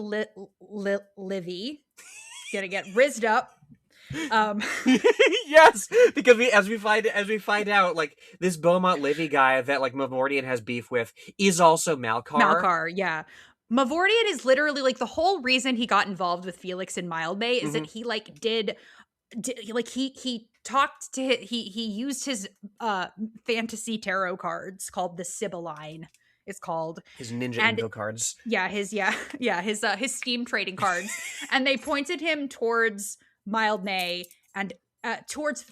S1: Livy. Gonna get rizzed up.
S2: Yes, because as we find out, like this Beaumont Livy guy that like Mavordian has beef with is also Malkar.
S1: Yeah. Mavordian is literally like the whole reason he got involved with Felix and Mild May is that he like did like he talked to he used his fantasy tarot cards called the Sibylline. It's called
S2: his ninja info cards.
S1: Yeah, his Steam trading cards, and they pointed him towards Mild May and towards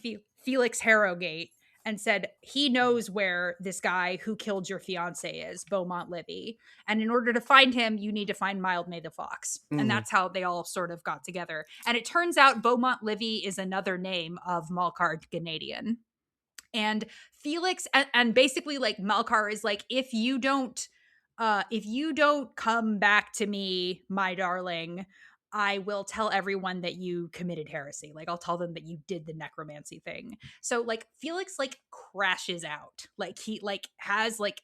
S1: Felix Harrogate and said he knows where this guy who killed your fiance is, Beaumont Livy, and in order to find him you need to find Mild May the Fox. And that's how they all sort of got together. And it turns out Beaumont Livy is another name of Malkar Ganadian. And Felix and basically like Malkar is like, if you don't come back to me, my darling, I will tell everyone that you committed heresy. Like, I'll tell them that you did the necromancy thing. So, like, Felix, like, crashes out. Like, he, like, has, like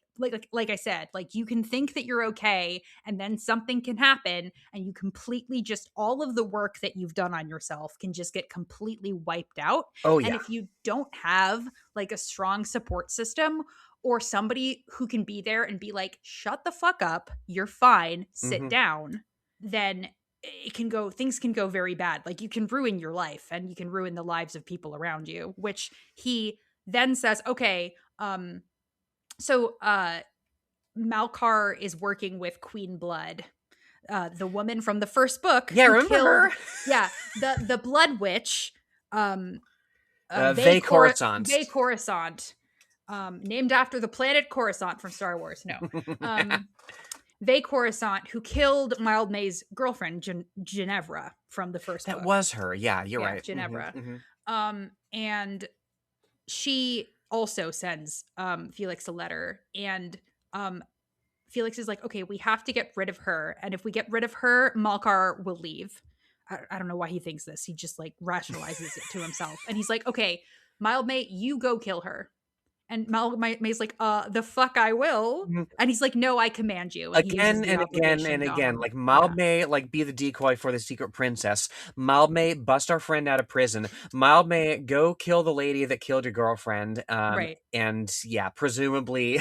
S1: I said, like, you can think that you're okay, and then something can happen, and you completely just, all of the work that you've done on yourself can just get completely wiped out.
S2: Oh,
S1: And
S2: yeah.
S1: if you don't have, like, a strong support system, or somebody who can be there and be like, shut the fuck up, you're fine, sit down, then things can go very bad. Like, you can ruin your life, and you can ruin the lives of people around you, which he then says, okay, so Malkar is working with Queen Blood, the woman from the first book.
S2: Yeah, remember her?
S1: Yeah, the Blood Witch,
S2: Ve Coruscant.
S1: Ve Coruscant, named after the planet Coruscant from Star Wars. No. Ve Coruscant, who killed Mildmay's girlfriend, Ginevra, from the first book.
S2: That was her. Yeah, you're right.
S1: Ginevra. And she also sends Felix a letter. And Felix is like, okay, we have to get rid of her. And if we get rid of her, Malkar will leave. I don't know why he thinks this. He just, like, rationalizes it to himself. And he's like, okay, Mildmay, you go kill her. And Mildmay's like, the fuck I will. And he's like, no, I command you. And
S2: again and again and again. Like, Mildmay, like, be the decoy for the secret princess. Mildmay, bust our friend out of prison. Mildmay, go kill the lady that killed your girlfriend.
S1: Right.
S2: And, yeah, presumably...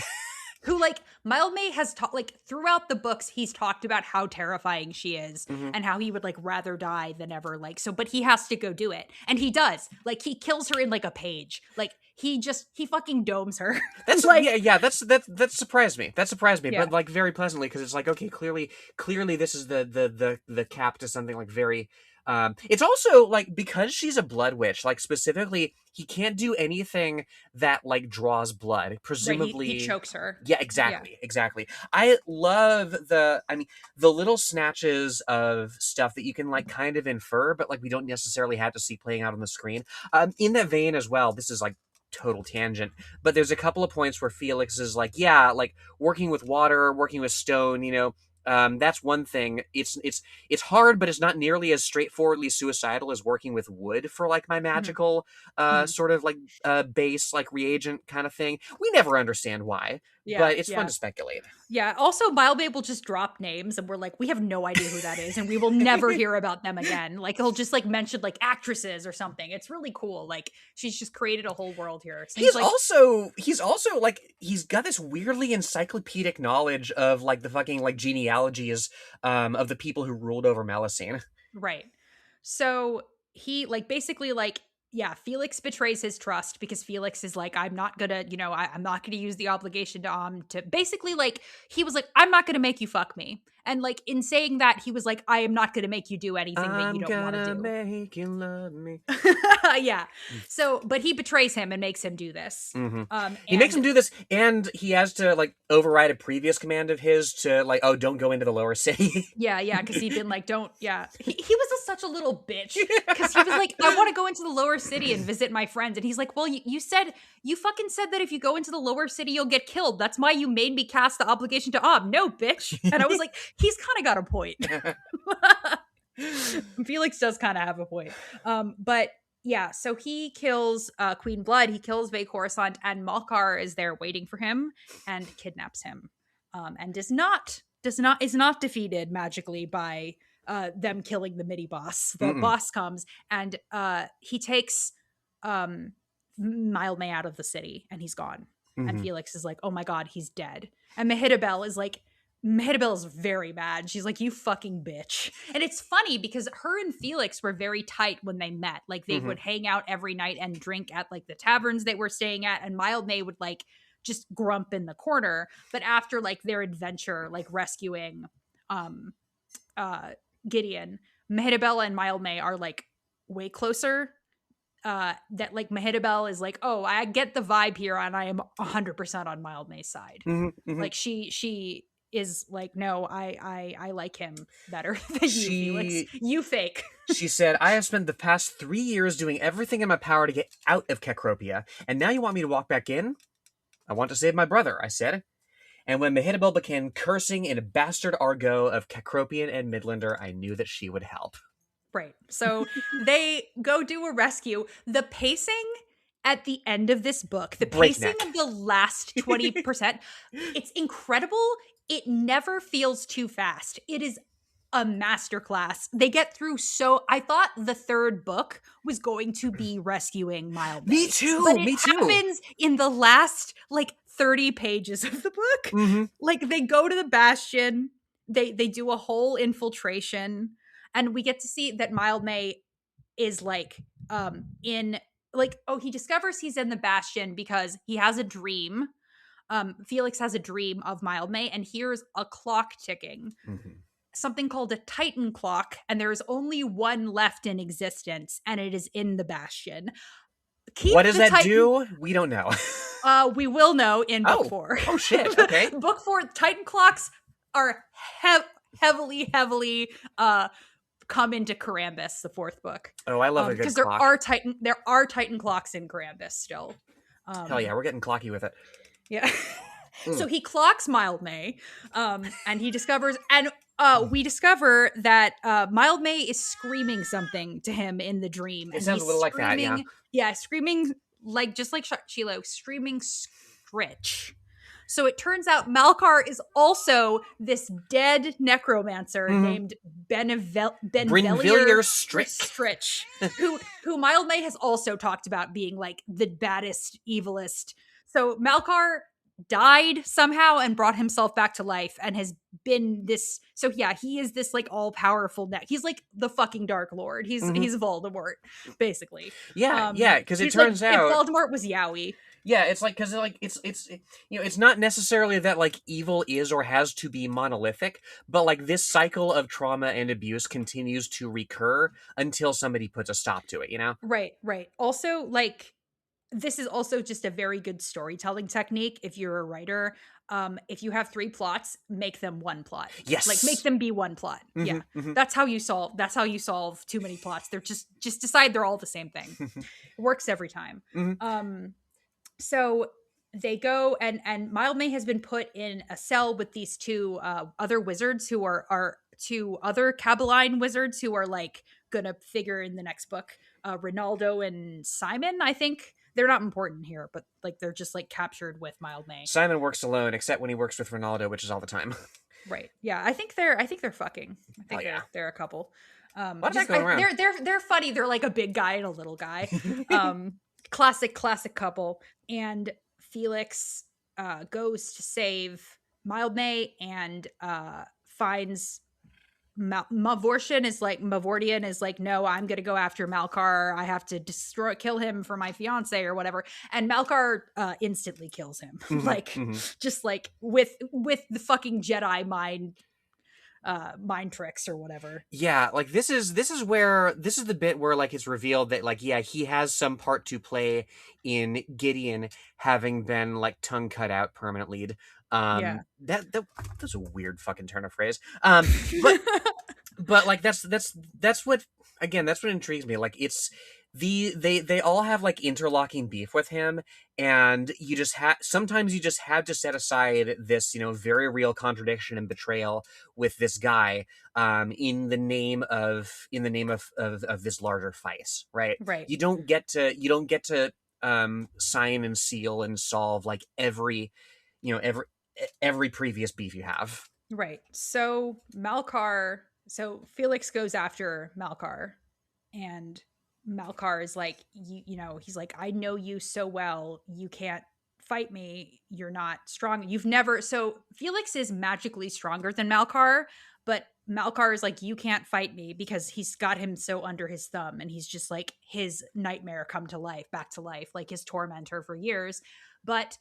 S1: Who, like, Mildmay has talked, like, throughout the books, he's talked about how terrifying she is and how he would, like, rather die than ever, like, so, but he has to go do it. And he does. Like, he kills her in, like, a page. Like, he fucking domes her.
S2: That's
S1: like,
S2: that surprised me. That surprised me,
S1: Yeah.
S2: but, like, very pleasantly, because it's like, okay, clearly this is the cap to something, like, very... it's also, like, because she's a blood witch, like, specifically, he can't do anything that, like, draws blood. Presumably...
S1: Right, he chokes her.
S2: Yeah, exactly. I love the little snatches of stuff that you can, like, kind of infer, but, like, we don't necessarily have to see playing out on the screen. In that vein as well, this is, like, total tangent, but there's a couple of points where Felix is like, yeah, like, working with water, working with stone, you know, that's one thing. It's hard, but it's not nearly as straightforwardly suicidal as working with wood for, like, my magical sort of, like, base, like, reagent kind of thing. We never understand why, but it's fun to speculate.
S1: Yeah. Also, Mildmay will just drop names, and we're like, we have no idea who that is, and we will never hear about them again. Like, he'll just, like, mention, like, actresses or something. It's really cool. Like, she's just created a whole world here. So
S2: he's also like, he's got this weirdly encyclopedic knowledge of, like, the fucking, like, genealogies of the people who ruled over Melusine.
S1: Right. So he, like, basically, like, yeah, Felix betrays his trust because Felix is like, I'm not gonna, you know, I'm not gonna use the obligation to basically, like, he was like, I'm not gonna make you fuck me. And, like, in saying that, he was like, I am not gonna make you do anything that you don't want to do.
S2: I'm gonna make you love me.
S1: Yeah. So, but he betrays him and makes him do this.
S2: He makes him do this, and he has to, like, override a previous command of his to, like, oh, don't go into the lower city.
S1: Yeah, because he'd been like, don't, He was such a little bitch, because he was like, I want to go into the lower city and visit my friends. And he's like, well, you fucking said that if you go into the lower city, you'll get killed. That's why you made me cast the obligation to Ob. No, bitch. And I was like, he's kind of got a point. Felix does kind of have a point. But yeah, so he kills Queen Blood, he kills Ve Coruscant, and Malkar is there waiting for him and kidnaps him. And is not defeated magically by them killing the mini boss. The boss comes and he takes Mildmay out of the city, and he's gone. And Felix is like, oh my god, he's dead. And Mehitabel is very mad. She's like, you fucking bitch. And it's funny because her and Felix were very tight when they met. Like, they would hang out every night and drink at, like, the taverns they were staying at, and Mildmay would, like, just grump in the corner. But after, like, their adventure, like, rescuing Gideon, Mehitabel and Mildmay are, like, way closer. That, like, Mehitabel is like, oh, I get the vibe here, and I am 100% on Mildmay's side. Like, she is like, no, I like him better than you, Felix. You fake.
S2: She said, I have spent the past 3 years doing everything in my power to get out of Kekropia, and now you want me to walk back in? I want to save my brother, I said. And when Mehitabel began cursing in a bastard argot of Cecropian and Midlander, I knew that she would help.
S1: Right. So they go do a rescue. The pacing at the end of this book, the pacing
S2: Breakneck.
S1: of the last 20%, it's incredible. It never feels too fast. It is a masterclass. They get through I thought the third book was going to be rescuing Mildmay.
S2: Me too.
S1: But
S2: me
S1: it
S2: too.
S1: happens in the last 30 pages of the book.
S2: Mm-hmm.
S1: They go to the Bastion. They do a whole infiltration. And we get to see that Mildmay is he discovers he's in the Bastion because he has a dream. Felix has a dream of Mildmay and hears a clock ticking.
S2: Mm-hmm.
S1: Something called a Titan clock, and there's only one left in existence, and it is in the Bastion.
S2: What does that do? We don't know.
S1: We will know in book 4.
S2: Oh shit, okay.
S1: Book 4, Titan clocks are heavily come into Carambus, the 4th book.
S2: Oh, I love a good
S1: because
S2: clock.
S1: there are Titan clocks in Carambus still.
S2: Hell yeah, we're getting clocky with it.
S1: Yeah. So he clocks Mildmay, and he discovers, and we discover that Mildmay is screaming something to him in the dream.
S2: It sounds a little like that, yeah.
S1: Yeah, screaming just like Shiloh, screaming scritch. So it turns out Malkar is also this dead necromancer named Benvelier Stritch, who Mildmay has also talked about being the baddest, evilest. So Malkar died somehow and brought himself back to life and has been this. So yeah, he is this all-powerful he's the fucking Dark Lord. He's Voldemort, basically.
S2: Yeah, because it turns out
S1: if Voldemort was Yowie.
S2: Yeah, it's because it's not necessarily that evil is or has to be monolithic, but this cycle of trauma and abuse continues to recur until somebody puts a stop to it,
S1: Right. Also, this is also just a very good storytelling technique if you're a writer. If you have 3 plots, make them 1 plot.
S2: Yes.
S1: Make them be 1 plot. Yeah. That's how you solve too many plots. They're just decide they're all the same thing. It works every time. So they go and Mildmay has been put in a cell with these 2 other wizards who are 2 other Cabeline wizards who are gonna figure in the next book. Ronaldo and Simon, I think. They're not important here, but they're just captured with Mildmay.
S2: Simon works alone, except when he works with Ronaldo, which is all the time.
S1: Right. Yeah. I think they're fucking. I think they're a couple.
S2: Why did I go around?
S1: They're funny. They're a big guy and a little guy. Classic couple. And Felix goes to save Mildmay and finds Mavortian is no, I'm gonna go after Malkar. I have to kill him for my fiance or whatever. And Malkar instantly kills him, just with the fucking Jedi mind tricks or whatever.
S2: Yeah, this is the bit where it's revealed that he has some part to play in Gideon having been what tongue cut out permanently. That's a weird fucking turn of phrase. But that's what intrigues me. It's they all have interlocking beef with him, and sometimes you just have to set aside this very real contradiction and betrayal with this guy in the name of this larger fight, right?
S1: Right.
S2: You don't get to sign and seal and solve every previous beef you have.
S1: Right. So Felix goes after Malkar, and Malkar is he's I know you so well, you can't fight me, you're not strong, so Felix is magically stronger than Malkar, but Malkar is you can't fight me because he's got him so under his thumb, and he's just his nightmare come to life, back to life, his tormentor for years. But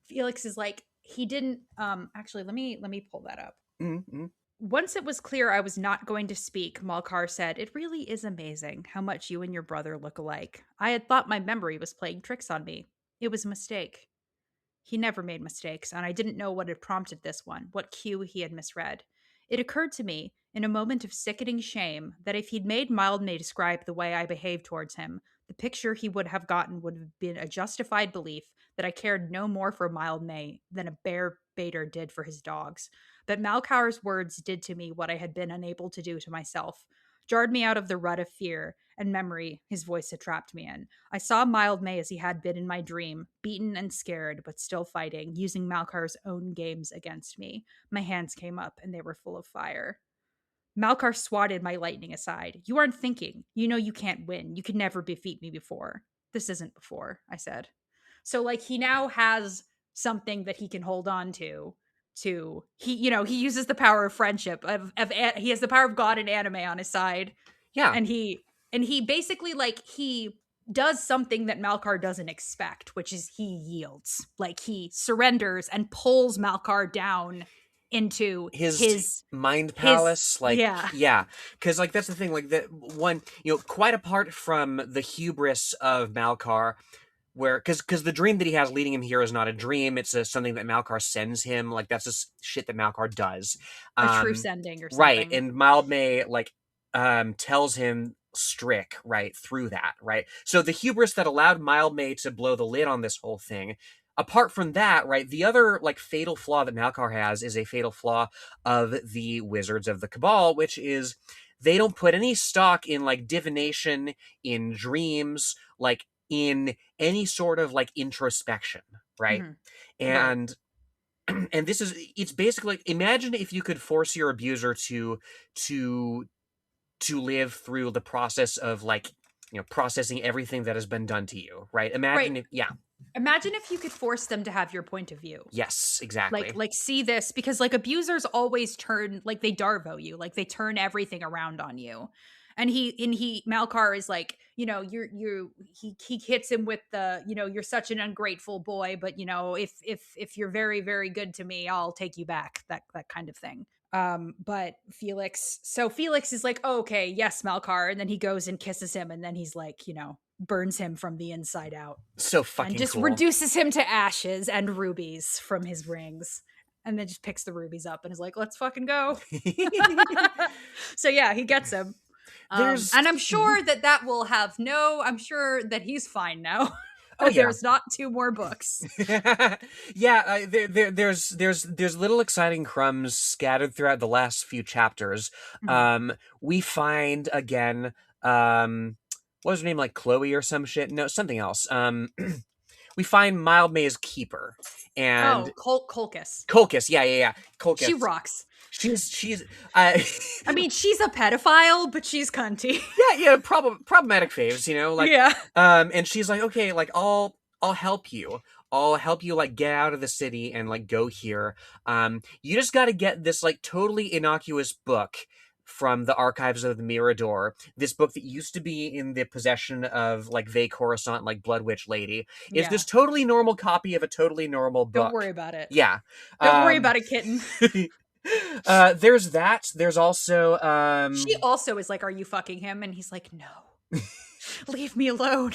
S1: Felix is he didn't actually let me pull that up.
S2: Mm-hmm.
S1: Once it was clear I was not going to speak, Malkar said, "It really is amazing how much you and your brother look alike. I had thought my memory was playing tricks on me. It was a mistake." He never made mistakes, and I didn't know what had prompted this one, what cue he had misread. It occurred to me, in a moment of sickening shame, that if he'd made Mildmay describe the way I behaved towards him, the picture he would have gotten would have been a justified belief that I cared no more for Mildmay than a bare Bader did for his dogs. But Malkar's words did to me what I had been unable to do to myself, jarred me out of the rut of fear and memory his voice had trapped me in. I saw Mildmay as he had been in my dream, beaten and scared, but still fighting, using Malkar's own games against me. My hands came up, and they were full of fire. Malkar swatted my lightning aside. You aren't thinking. You know you can't win. You could never defeat me before. This isn't before, I said. So, like, he now has something that he can hold on to he uses the power of friendship he has the power of God and anime on his side.
S2: Yeah.
S1: And he basically, like, he does something that Malkar doesn't expect, which is he yields. Like, he surrenders and pulls Malkar down into his
S2: mind palace.
S1: Yeah.
S2: Because, like, that's the thing. Like, that one, quite apart from the hubris of Malkar, where because the dream that he has leading him here is not a dream, it's something that Malkar sends him. Like, that's just shit that Malkar does,
S1: a true sending or something,
S2: right? And Mildmay, like, tells him Strick, right, through that, right? So the hubris that allowed Mildmay to blow the lid on this whole thing, apart from that, right, the other, like, fatal flaw that Malkar has is a fatal flaw of the Wizards of the Cabal, which is they don't put any stock in, like, divination, in dreams, like, in any sort of, like, introspection, right?
S1: Mhm.
S2: And right. And it's basically, imagine if you could force your abuser to live through the process of, like, processing everything that has been done to you, right? Imagine if
S1: you could force them to have your point of view.
S2: Yes, exactly.
S1: Like see this, because, like, abusers always turn, like, they Darvo you, like, they turn everything around on you. And Malkar is like, he hits him with the, you're such an ungrateful boy, but if you're very, very good to me, I'll take you back, that kind of thing. But Felix is like, oh, okay, yes, Malkar, and then he goes and kisses him, and then he's like, burns him from the inside out.
S2: So fucking
S1: and just
S2: cool.
S1: Reduces him to ashes and rubies from his rings. And then just picks the rubies up and is like, let's fucking go. So yeah, he gets him. And I'm sure that will have I'm sure that he's fine now. Oh, yeah. There's not 2 more books.
S2: Yeah, there's little exciting crumbs scattered throughout the last few chapters. Mm-hmm. We find, again, what was her name, like Chloe or some shit? No, something else. We find Mildmay's keeper. And
S1: Colchis.
S2: Colchis, yeah. Colchis.
S1: She rocks.
S2: She's
S1: I mean, she's a pedophile, but she's cunty.
S2: Yeah, problematic faves, like,
S1: yeah.
S2: And she's like, okay, like, I'll help you. I'll help you, like, get out of the city and, like, go here. You just got to get this, like, totally innocuous book from the archives of the Mirador, this book that used to be in the possession of, like, Vey Coruscant, like, Blood Witch Lady, is this totally normal copy of a totally normal book.
S1: Don't worry about it.
S2: Yeah.
S1: Don't worry about it, kitten.
S2: There's that. There's also
S1: she also is like, are you fucking him? And he's like, no. Leave me alone.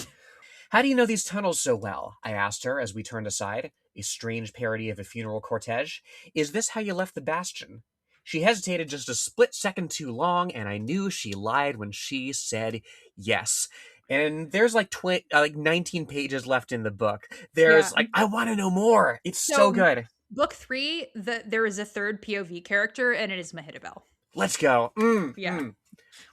S2: How do you know these tunnels so well? I asked her as we turned aside, a strange parody of a funeral cortege. Is this how you left the Bastion? She hesitated just a split second too long, and I knew she lied when she said yes. And there's like 19 pages left in the book. There's like, I want to know more. It's so good.
S1: Book 3, there is a third POV character, and it is Mehitabel.
S2: Let's go.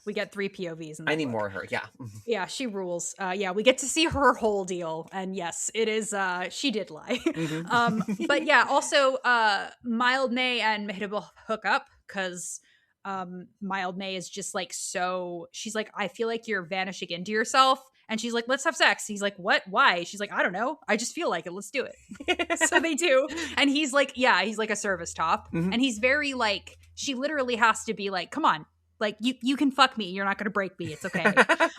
S1: We get 3 POVs.
S2: I need more of her. Yeah.
S1: Yeah, she rules. We get to see her whole deal. And yes, it is, she did lie. Mm-hmm. But yeah, also, Mildmay and Mehitabel hook up because Mildmay is just like, she's like, I feel like you're vanishing into yourself. And she's like, let's have sex. He's like, what? Why? She's like, I don't know. I just feel like it. Let's do it. So they do. And he's like, he's like a service top. Mm-hmm. And he's very like, she literally has to be like, come on. Like, you can fuck me. You're not going to break me. It's okay.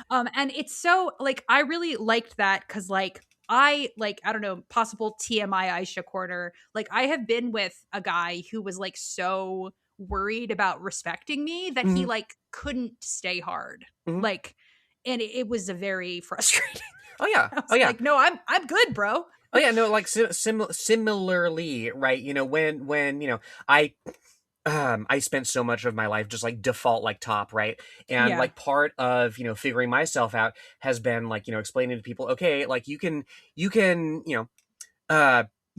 S1: And it's so, like, I really liked that because, like, I don't know, possible TMI Aisha corner. Like, I have been with a guy who was, like, so worried about respecting me that he, like, couldn't stay hard. Like, and it was a very frustrating.
S2: Oh, yeah.
S1: Like, no, I'm good, bro.
S2: Oh, yeah. No, like, similarly, right? When I spent so much of my life just like default like top, right? And like part of, figuring myself out has been like, explaining to people, okay, like you can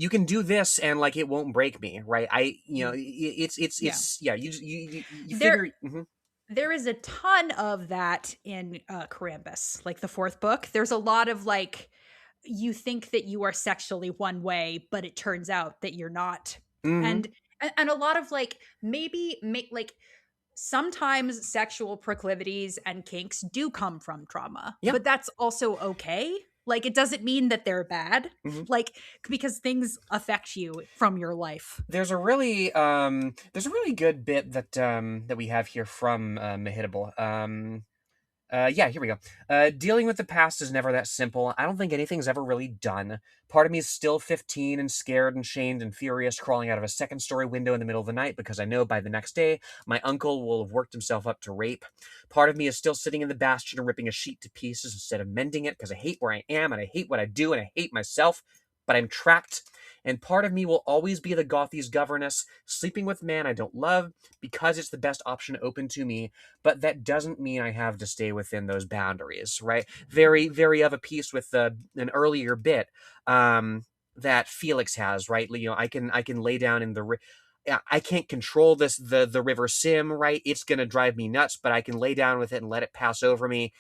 S2: you can do this and like it won't break me, right? You
S1: There
S2: figure. Mhm.
S1: there is a ton of that in Columbus, like the fourth book. There's a lot of like you think that you are sexually one way, but it turns out that you're not.
S2: Mhm.
S1: And a lot of like like sometimes sexual proclivities and kinks do come from trauma,
S2: Yeah.
S1: but that's also okay. Like it doesn't mean that they're bad.
S2: Mhm.
S1: Like because things affect you from your life.
S2: There's a really good bit that we have here from Mahitable. Yeah, here we go. Dealing with the past is never that simple. I don't think anything's ever really done. Part of me is still 15 and scared and shamed and furious, crawling out of a second-story window in the middle of the night because I know by the next day my uncle will have worked himself up to rape. Part of me is still sitting in the bastion and ripping a sheet to pieces instead of mending it because I hate where I am and I hate what I do and I hate myself, but I'm trapped. And part of me will always be the Gothi's governess, sleeping with man I don't love because it's the best option open to me, but that doesn't mean I have to stay within those boundaries, right? Very, very of a piece with an earlier bit that Felix has, right? I can lay down in the. I can't control the river sim, right? It's gonna drive me nuts, but I can lay down with it and let it pass over me.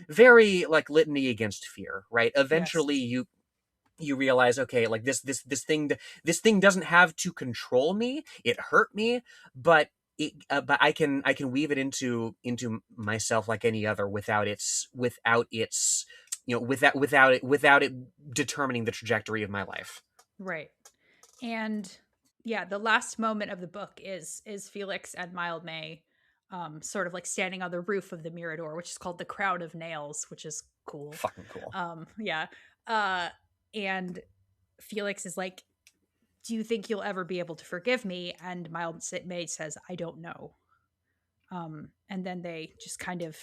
S2: Very like litany against fear, right?
S1: Yes.
S2: Eventually, you realize, okay, like this thing doesn't have to control me. It hurt me, but but I can weave it into myself like any other without its without it determining the trajectory of my life.
S1: Right. And yeah, the last moment of the book is Felix and Mild May sort of like standing on the roof of the Mirador, which is called the Crown of Nails, which is cool.
S2: Fucking cool.
S1: Yeah. And Felix is like, "Do you think you'll ever be able to forgive me?" And Mild May says, "I don't know." And then they just kind of,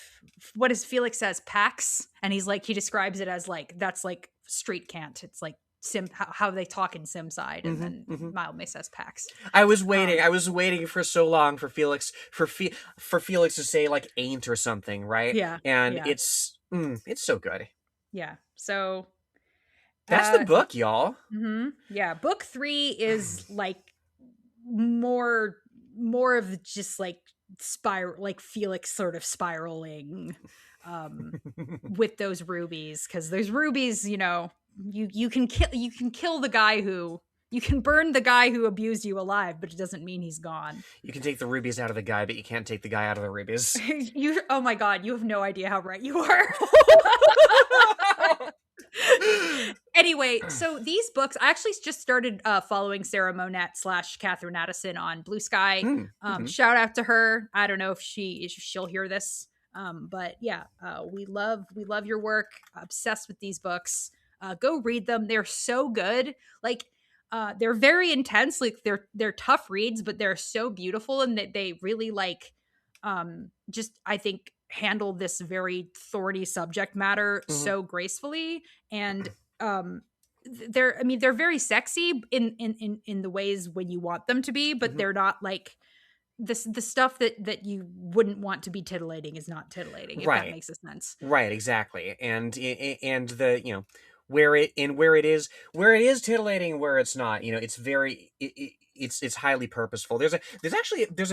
S1: what does Felix says, Pax, and he's like, he describes it as like that's like street cant. It's like sim how they talk in sim side, and then Mild May says Pax.
S2: I was waiting for so long for Felix for Felix to say like ain't or something, right?
S1: Yeah.
S2: And
S1: Yeah.
S2: it's so good.
S1: Yeah. So
S2: That's the book, y'all.
S1: Yeah. Book 3 is like more of just like like Felix sort of spiraling with those rubies, because those rubies, you can kill the guy who, you can burn the guy who abused you alive, but it doesn't mean he's gone.
S2: You can take the rubies out of the guy, but you can't take the guy out of the rubies.
S1: Oh my god, you have no idea how right you are. Anyway, so these books, I actually just started following Sarah Monette / Catherine Addison on Blue Sky. Shout out to her. I don't know if she'll hear this, but yeah, we love your work. Obsessed with these books. Go read them. They're so good. Like they're very intense. Like they're tough reads, but they're so beautiful, and that they really like just, I think, handle this very thorny subject matter so gracefully. And they're very sexy in the ways when you want them to be, but they're not like the stuff that you wouldn't want to be tittillating is not tittillating, if that makes a sense.
S2: Right, exactly. And the where it is titillating, where it's not, it's very it's highly purposeful. There's a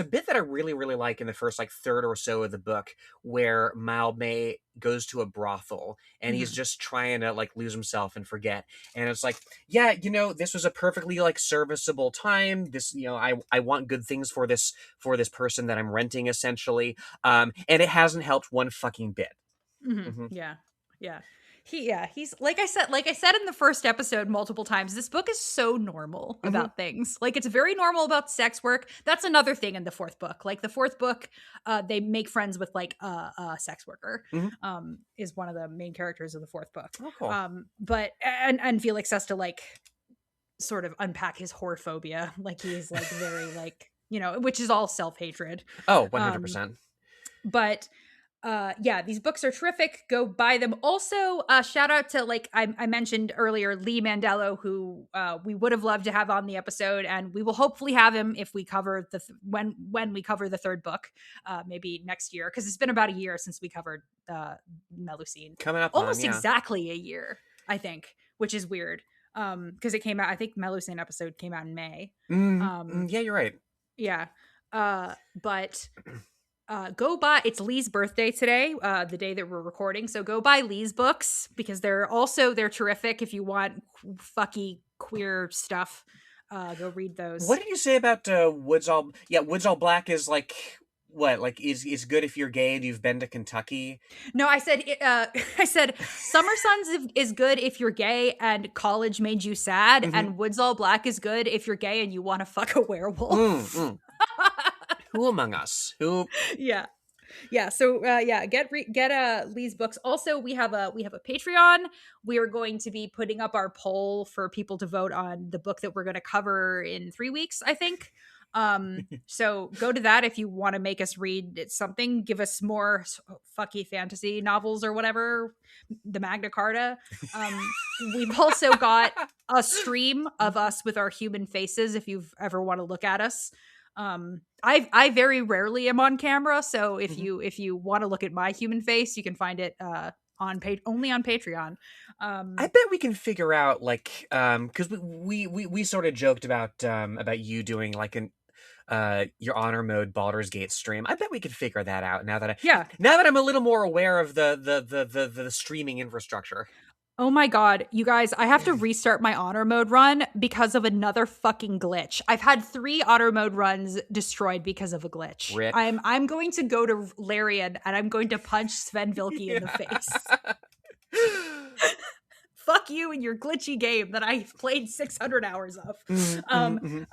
S2: bit that I really, really like in the first like third or so of the book, where Mild May goes to a brothel and he's just trying to like lose himself and forget. And it's like, yeah, this was a perfectly like serviceable time. This, I want good things for this person that I'm renting, essentially. And it hasn't helped one fucking bit.
S1: Yeah. He's like I said in the first episode multiple times, this book is so normal about things. Like, it's very normal about sex work. That's another thing in the fourth book. Like, the fourth book, they make friends with like a sex worker, is one of the main characters of the fourth book.
S2: Oh, cool.
S1: But and Felix has to like sort of unpack his whorephobia. Like, he's like very like, which is all self-hatred.
S2: Oh, 100%.
S1: But yeah, these books are terrific. Go buy them. Also, shout out to, like I mentioned earlier, Lee Mandello, who we would have loved to have on the episode, and we will hopefully have him if we cover when we cover the third book, maybe next year, because it's been about a year since we covered Melusine.
S2: Coming up
S1: almost exactly a year, I think, which is weird. because it came out, I think Melusine episode came out in May.
S2: Yeah, you're right.
S1: Yeah. But go buy, it's Lee's birthday today, the day that we're recording. So go buy Lee's books because they're terrific if you want fucky queer stuff. Go read those.
S2: What did you say about Woods All? Yeah, Woods All Black is like what? Like is good if you're gay and you've been to Kentucky?
S1: No, I said I said Summer Sons is good if you're gay and college made you sad, and Woods All Black is good if you're gay and you want to fuck a werewolf.
S2: Who among us? Who?
S1: Yeah. So get Lee's books. Also, we have a Patreon. We are going to be putting up our poll for people to vote on the book that we're going to cover in 3 weeks, I think. So go to that if you want to make us read something. Give us more fucky fantasy novels or whatever. The Magna Carta. We've also got a stream of us with our human faces if you've ever want to look at us. I very rarely am on camera, so if you want to look at my human face, you can find it only on Patreon.
S2: I bet we can figure out like because we sort of joked about you doing like an your honor mode Baldur's Gate stream. I bet we could figure that out now that I'm a little more aware of the streaming infrastructure.
S1: Oh my god, you guys, I have to restart my honor mode run because of another fucking glitch. I've had 3 honor mode runs destroyed because of a glitch.
S2: Rip.
S1: I'm going to go to Larian and I'm going to punch Sven Vilke in the face. Fuck you and your glitchy game that I played 600 hours of.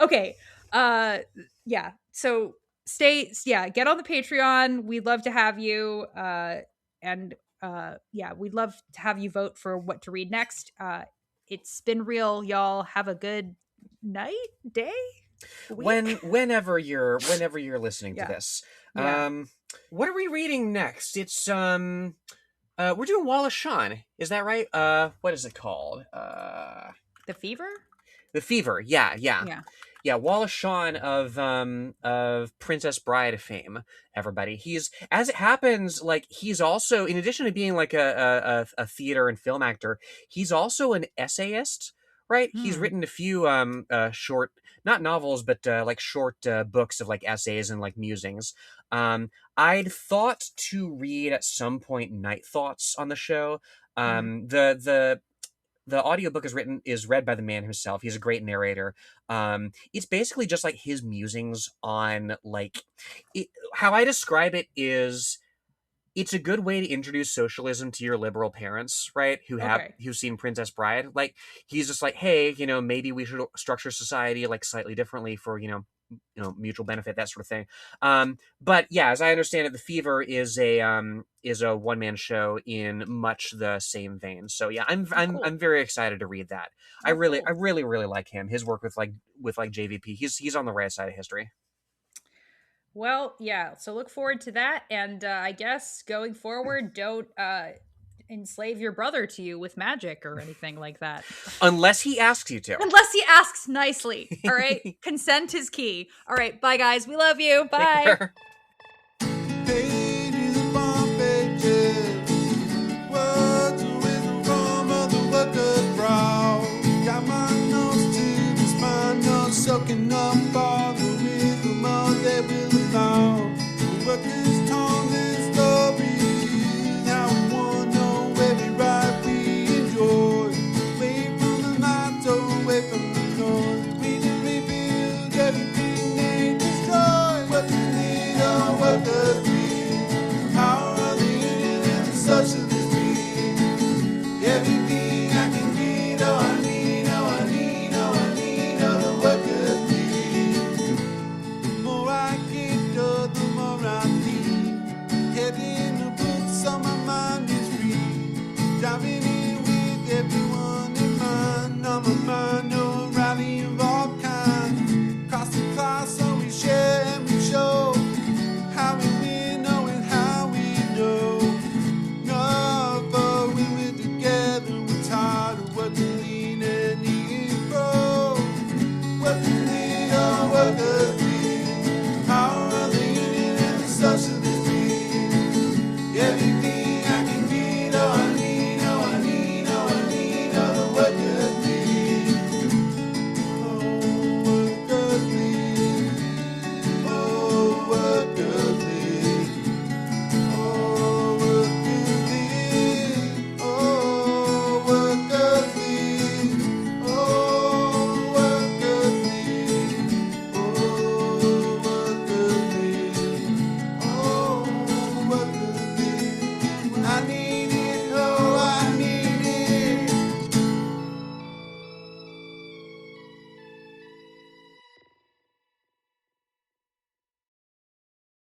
S1: Okay. Yeah. So get on the Patreon. We'd love to have you. We'd love to have you vote for what to read next. It's been real, y'all. Have a good night, day, week?
S2: Whenever you're listening to this. What are we reading next? It's we're doing Wallace Shawn. Is that right? What is it called?
S1: The Fever?
S2: The Fever. Yeah, Wallace Shawn of Princess Bride fame, everybody. He's, as it happens, like, he's also, in addition to being like a theater and film actor, he's also an essayist, right? He's written a few short, not novels, but like short books of like essays and like musings. I'd thought to read at some point Night Thoughts on the show. The audiobook is read by the man himself. He's a great narrator. It's basically just like his musings on like how I describe it is it's a good way to introduce socialism to your liberal parents, right? Who've seen Princess Bride. Like he's just like, hey, maybe we should structure society like slightly differently for, mutual benefit, that sort of thing. But yeah, as I understand it, The Fever is a one-man show in much the same vein. So yeah, I'm very excited to read that. I really like him. His work with JVP. He's on the right side of history.
S1: Well, yeah. So look forward to that, and I guess going forward, don't enslave your brother to you with magic or anything like that.
S2: Unless he asks you to.
S1: Unless he asks nicely. All right. Consent is key. All right. Bye, guys. We love you. Bye.